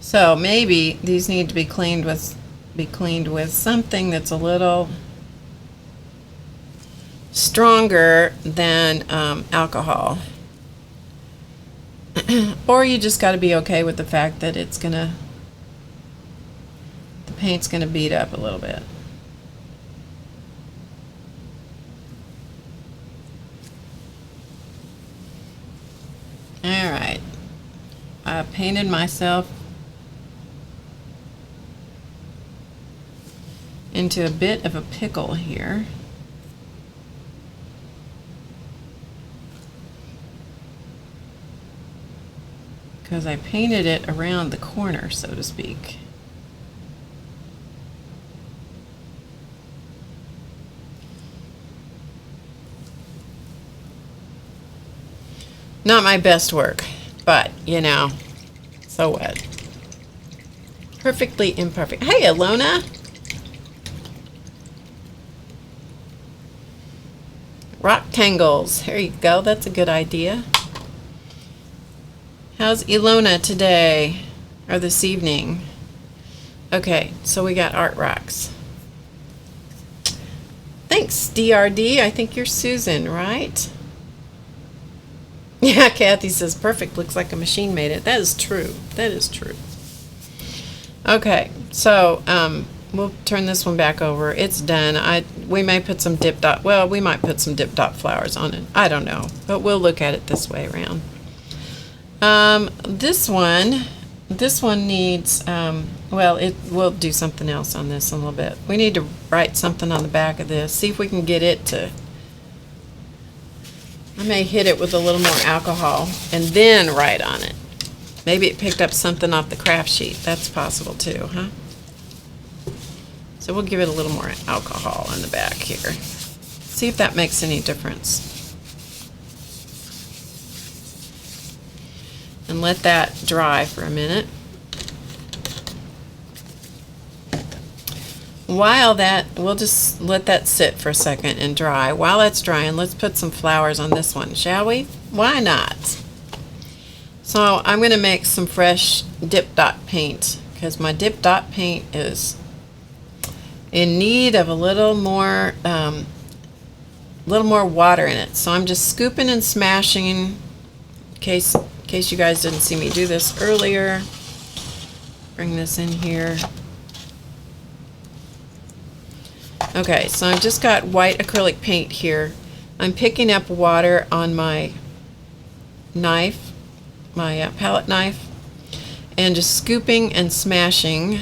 So maybe these need to be cleaned with something that's a little stronger than alcohol. Or you just got to be okay with the fact that the paint's gonna beat up a little bit. All right, I painted myself into a bit of a pickle here. Because I painted it around the corner, so to speak. Not my best work, but you know, so what? Perfectly imperfect. Hey, Alona. Rock tangles. Here you go. That's a good idea. How's Ilona today or this evening? Okay, so we got art rocks. Thanks, DRD. I think you're Susan, right? Yeah, Kathy says perfect. Looks like a machine made it. That is true. That is true. Okay, so we'll turn this one back over. It's done. We may put some dip dot. Well, we might put some dip dot flowers on it. I don't know, but we'll look at it this way around. This one needs, we'll do something else on this in a little bit. We need to write something on the back of this, see if we can get it to, I may hit it with a little more alcohol and then write on it. Maybe it picked up something off the craft sheet. That's possible too, huh? So we'll give it a little more alcohol on the back here. See if that makes any difference. And let that dry for a minute. While we'll just let that sit for a second and dry. While that's drying, let's put some flowers on this one, shall we? Why not? So I'm going to make some fresh dip dot paint because my dip dot paint is in need of a little more water in it. So I'm just scooping and smashing in case you guys didn't see me do this earlier. Bring this in here. Okay, so I've just got white acrylic paint here. I'm picking up water on my knife, my palette knife, and just scooping and smashing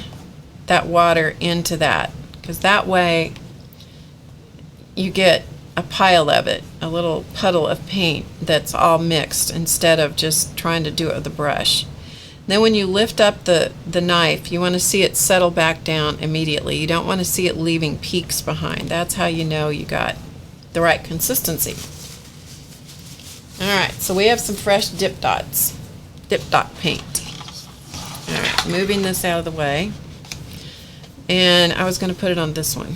that water into that, because that way you get a pile of it, a little puddle of paint that's all mixed instead of just trying to do it with a brush. Then when you lift up the knife, you want to see it settle back down immediately. You don't want to see it leaving peaks behind. That's how you know you got the right consistency. Alright, so we have some fresh dip dot paint. Alright, moving this out of the way. And I was going to put it on this one.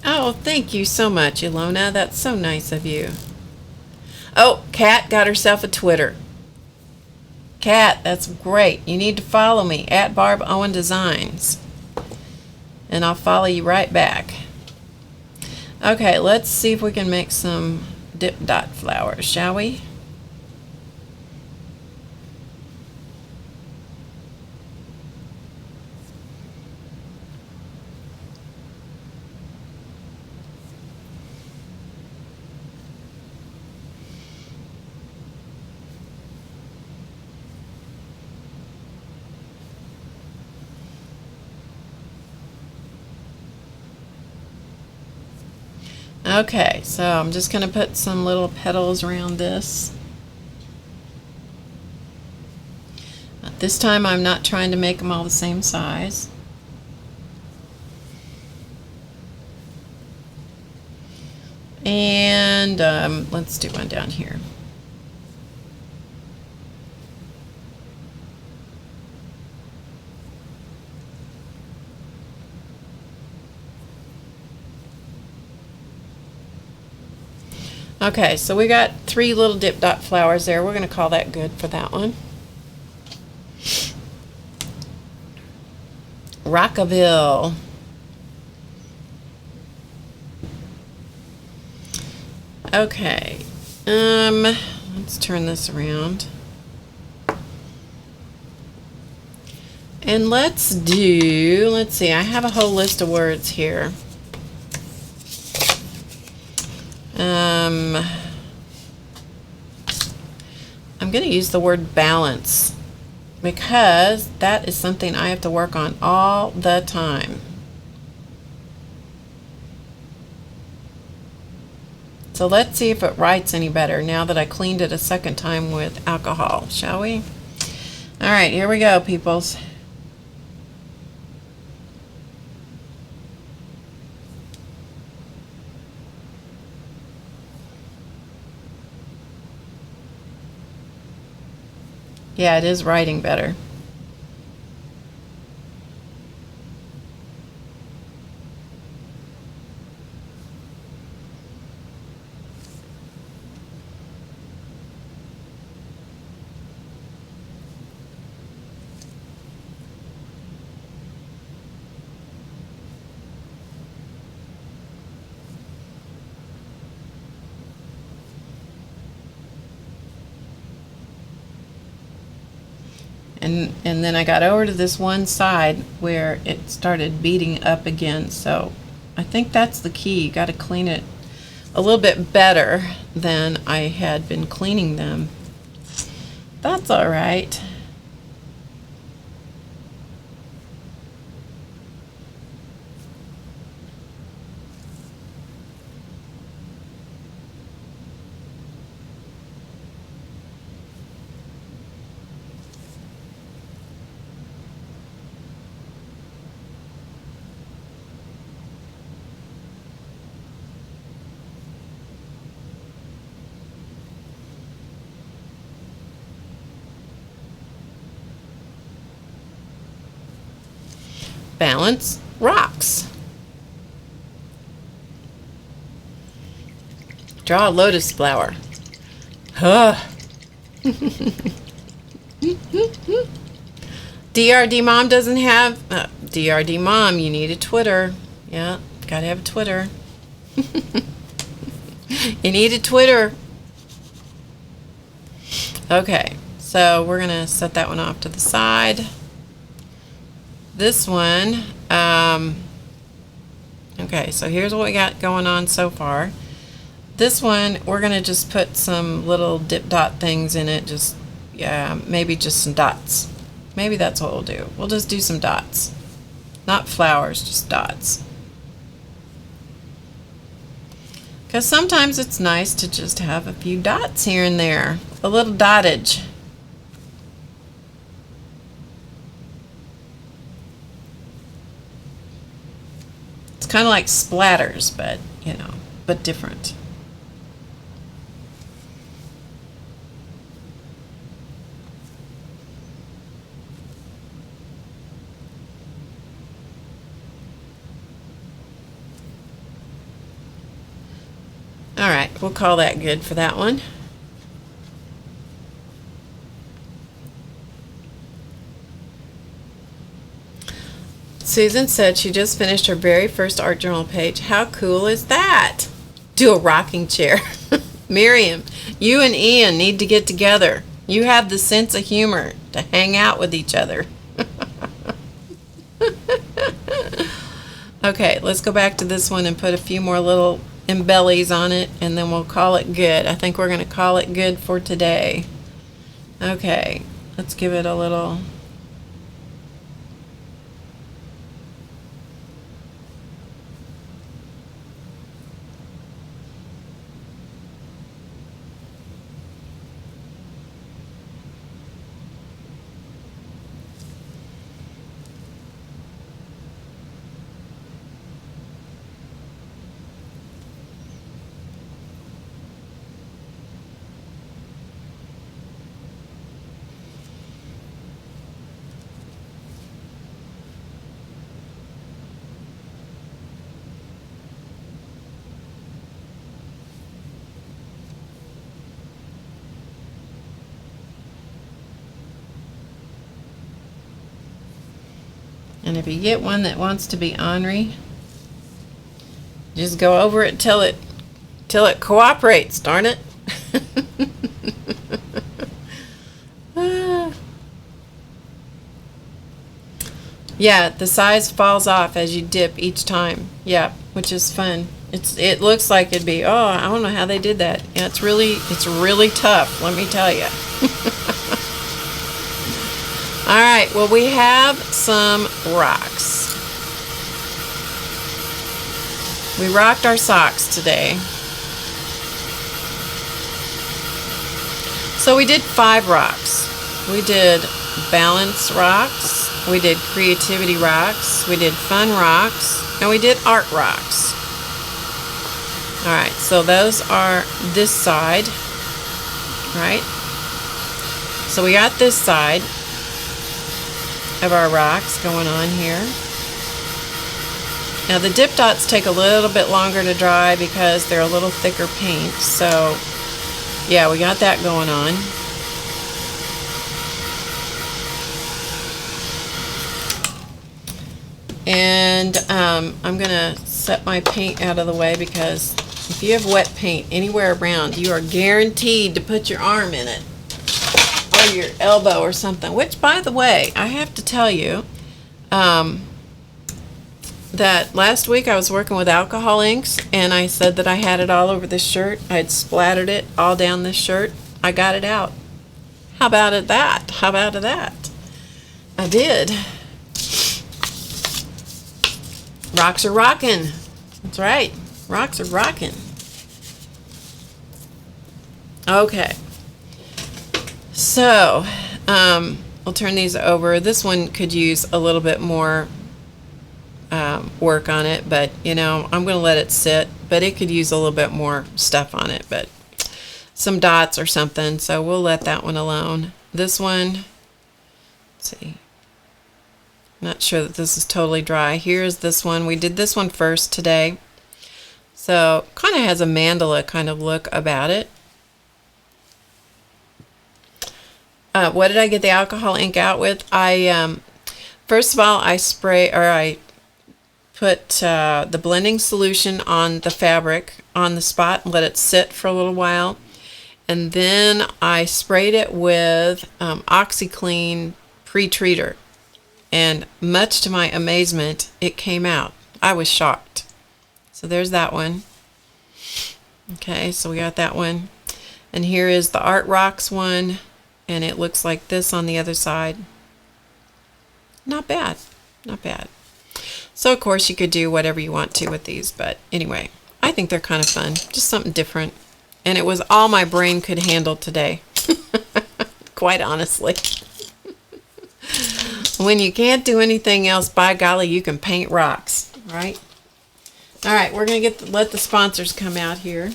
Oh, thank you so much, Ilona. That's so nice of you. Oh, Kat got herself a Twitter. Kat, that's great. You need to follow me at Barb Owen Designs. And I'll follow you right back. Okay, let's see if we can make some dip dot flowers, shall we? Okay, so I'm just going to put some little petals around this. This time I'm not trying to make them all the same size. And let's do one down here. Okay, so we got 3 little dip dot flowers there. We're going to call that good for that one. Rockaville. Okay, let's turn this around. And let's see, I have a whole list of words here. I'm going to use the word balance because that is something I have to work on all the time. So let's see if it writes any better now that I cleaned it a second time with alcohol, shall we? All right, here we go, peoples. Yeah, it is writing better. And then I got over to this one side where it started beating up again. So I think that's the key. You got to clean it a little bit better than I had been cleaning them. That's all right. Balance rocks. Draw a lotus flower. Huh. DRD Mom doesn't have... DRD Mom, you need a Twitter. Yeah, gotta have a Twitter. You need a Twitter. Okay, so we're going to set that one off to the side. This one, okay, so here's what we got going on so far. This one, we're going to just put some little dip dot things in it, just, yeah, maybe just some dots. Maybe that's what we'll do. We'll just do some dots. Not flowers, just dots. Because sometimes it's nice to just have a few dots here and there. A little dottage. It's kind of like splatters, but, you know, but different. All right, we'll call that good for that one. Susan said she just finished her very first art journal page. How cool is that? Do a rocking chair. Miriam, you and Ian need to get together. You have the sense of humor to hang out with each other. Okay, let's go back to this one and put a few more little embellies on it, and then we'll call it good. I think we're going to call it good for today. Okay, let's give it a little... And if you get one that wants to be ornery, just go over it till it cooperates, darn it. Yeah, the size falls off as you dip each time. Yeah, which is fun. It looks like it'd be, oh, I don't know how they did that. Yeah, it's really tough, let me tell you. All right, well, we have some rocks. We rocked our socks today. So we did 5 rocks. We did balance rocks. We did creativity rocks, we did fun rocks, and we did art rocks. Alright, so those are this side, right? So we got this side of our rocks going on here. Now the dip dots take a little bit longer to dry because they're a little thicker paint, so yeah, we got that going on. And I'm going to set my paint out of the way because if you have wet paint anywhere around, you are guaranteed to put your arm in it or your elbow or something. Which, by the way, I have to tell you that last week I was working with alcohol inks and I said that I had it all over this shirt. I had splattered it all down this shirt. I got it out. How about that? How about that? I did. Rocks are rocking. That's right. Rocks are rocking. Okay. So, we'll turn these over. This one could use a little bit more work on it, but you know, I'm going to let it sit, but it could use a little bit more stuff on it, but some dots or something, so we'll let that one alone. This one, let's see. Not sure that this is totally dry. Here's this one. We did this one first today. So kind of has a mandala kind of look about it. What did I get the alcohol ink out with? First of all, I put the blending solution on the fabric on the spot and let it sit for a little while. And then I sprayed it with OxyClean pre-treater. And much to my amazement, it came out. I was shocked. So there's that one. Okay, so we got that one. And here is the Art Rocks one. And it looks like this on the other side. Not bad. Not bad. So, of course, you could do whatever you want to with these. But anyway, I think they're kind of fun. Just something different. And it was all my brain could handle today. Quite honestly. When you can't do anything else, by golly, you can paint rocks, right? All right, we're going to let the sponsors come out here.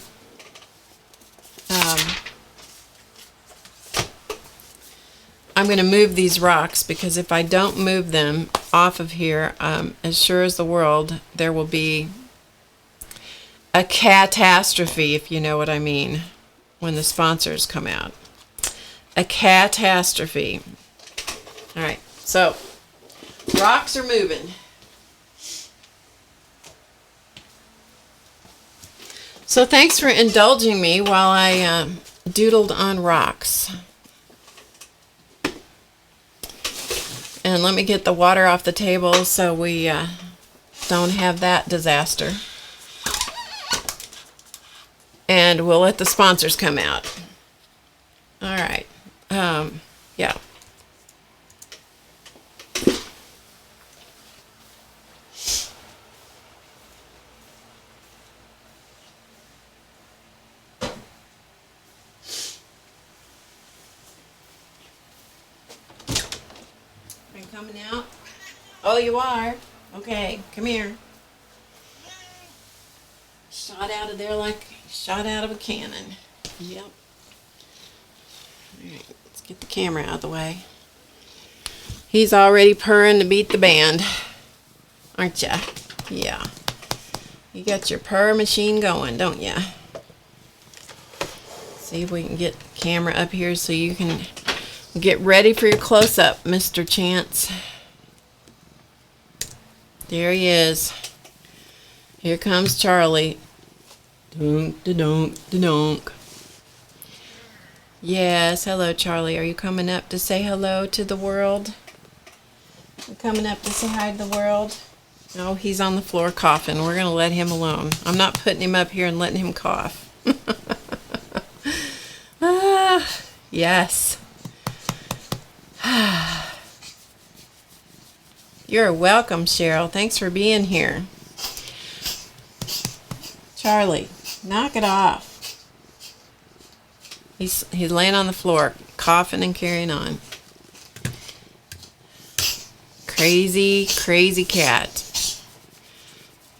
I'm going to move these rocks because if I don't move them off of here, as sure as the world, there will be a catastrophe, if you know what I mean, when the sponsors come out. A catastrophe. All right, so rocks are moving. So thanks for indulging me while I doodled on rocks. And let me get the water off the table so we don't have that disaster. And we'll let the sponsors come out. All right. Yeah. Coming out? Oh, you are? Okay, come here. Shot out of there like shot out of a cannon. Yep. Alright, let's get the camera out of the way. He's already purring to beat the band. Aren't ya? Yeah. You got your purr machine going, don't ya? See if we can get the camera up here so you can get ready for your close-up, Mr. Chance. There he is. Here comes Charlie. Dunk, da-dunk, da-dunk. Yes, hello, Charlie. Are you coming up to say hello to the world? You coming up to say hi to the world? No, he's on the floor coughing. We're going to let him alone. I'm not putting him up here and letting him cough. Yes. You're welcome, Cheryl. Thanks for being here. Charlie, knock it off. He's laying on the floor, coughing and carrying on. Crazy, crazy cat.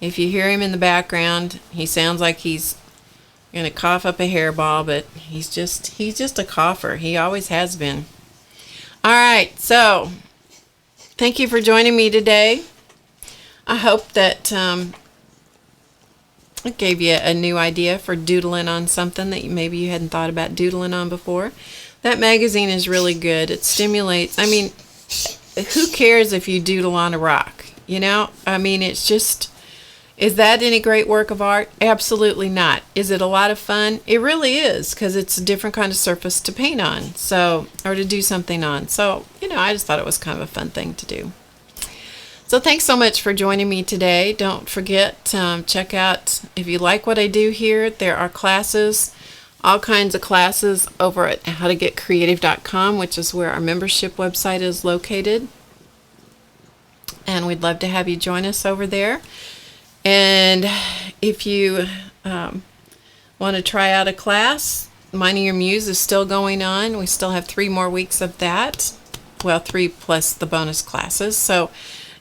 If you hear him in the background, he sounds like he's going to cough up a hairball, but he's just a cougher. He always has been. All right, so thank you for joining me today. I hope that it gave you a new idea for doodling on something that maybe you hadn't thought about doodling on before. That magazine is really good. It stimulates. I mean, who cares if you doodle on a rock? You know? I mean, it's just, is that any great work of art? Absolutely not. Is it a lot of fun? It really is, because it's a different kind of surface to paint on, so, or to do something on. So, you know, I just thought it was kind of a fun thing to do. So thanks so much for joining me today. Don't forget, check out, if you like what I do here, there are classes, all kinds of classes over at HowToGetCreative.com, which is where our membership website is located. And we'd love to have you join us over there. And if you want to try out a class, Minding Your Muse is still going on. We still have 3 more weeks of that. Well, 3 plus the bonus classes. So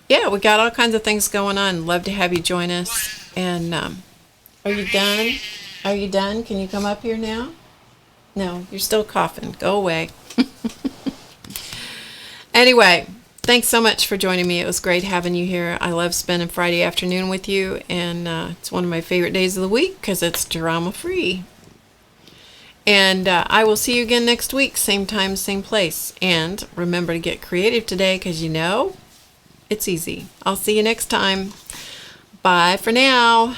yeah, we got all kinds of things going on. Love to have you join us. And are you done? Are you done? Can you come up here now? No, you're still coughing. Go away. Anyway, thanks so much for joining me. It was great having you here. I love spending Friday afternoon with you, and it's one of my favorite days of the week because it's drama-free. And I will see you again next week, same time, same place. And remember to get creative today, because you know, it's easy. I'll see you next time. Bye for now.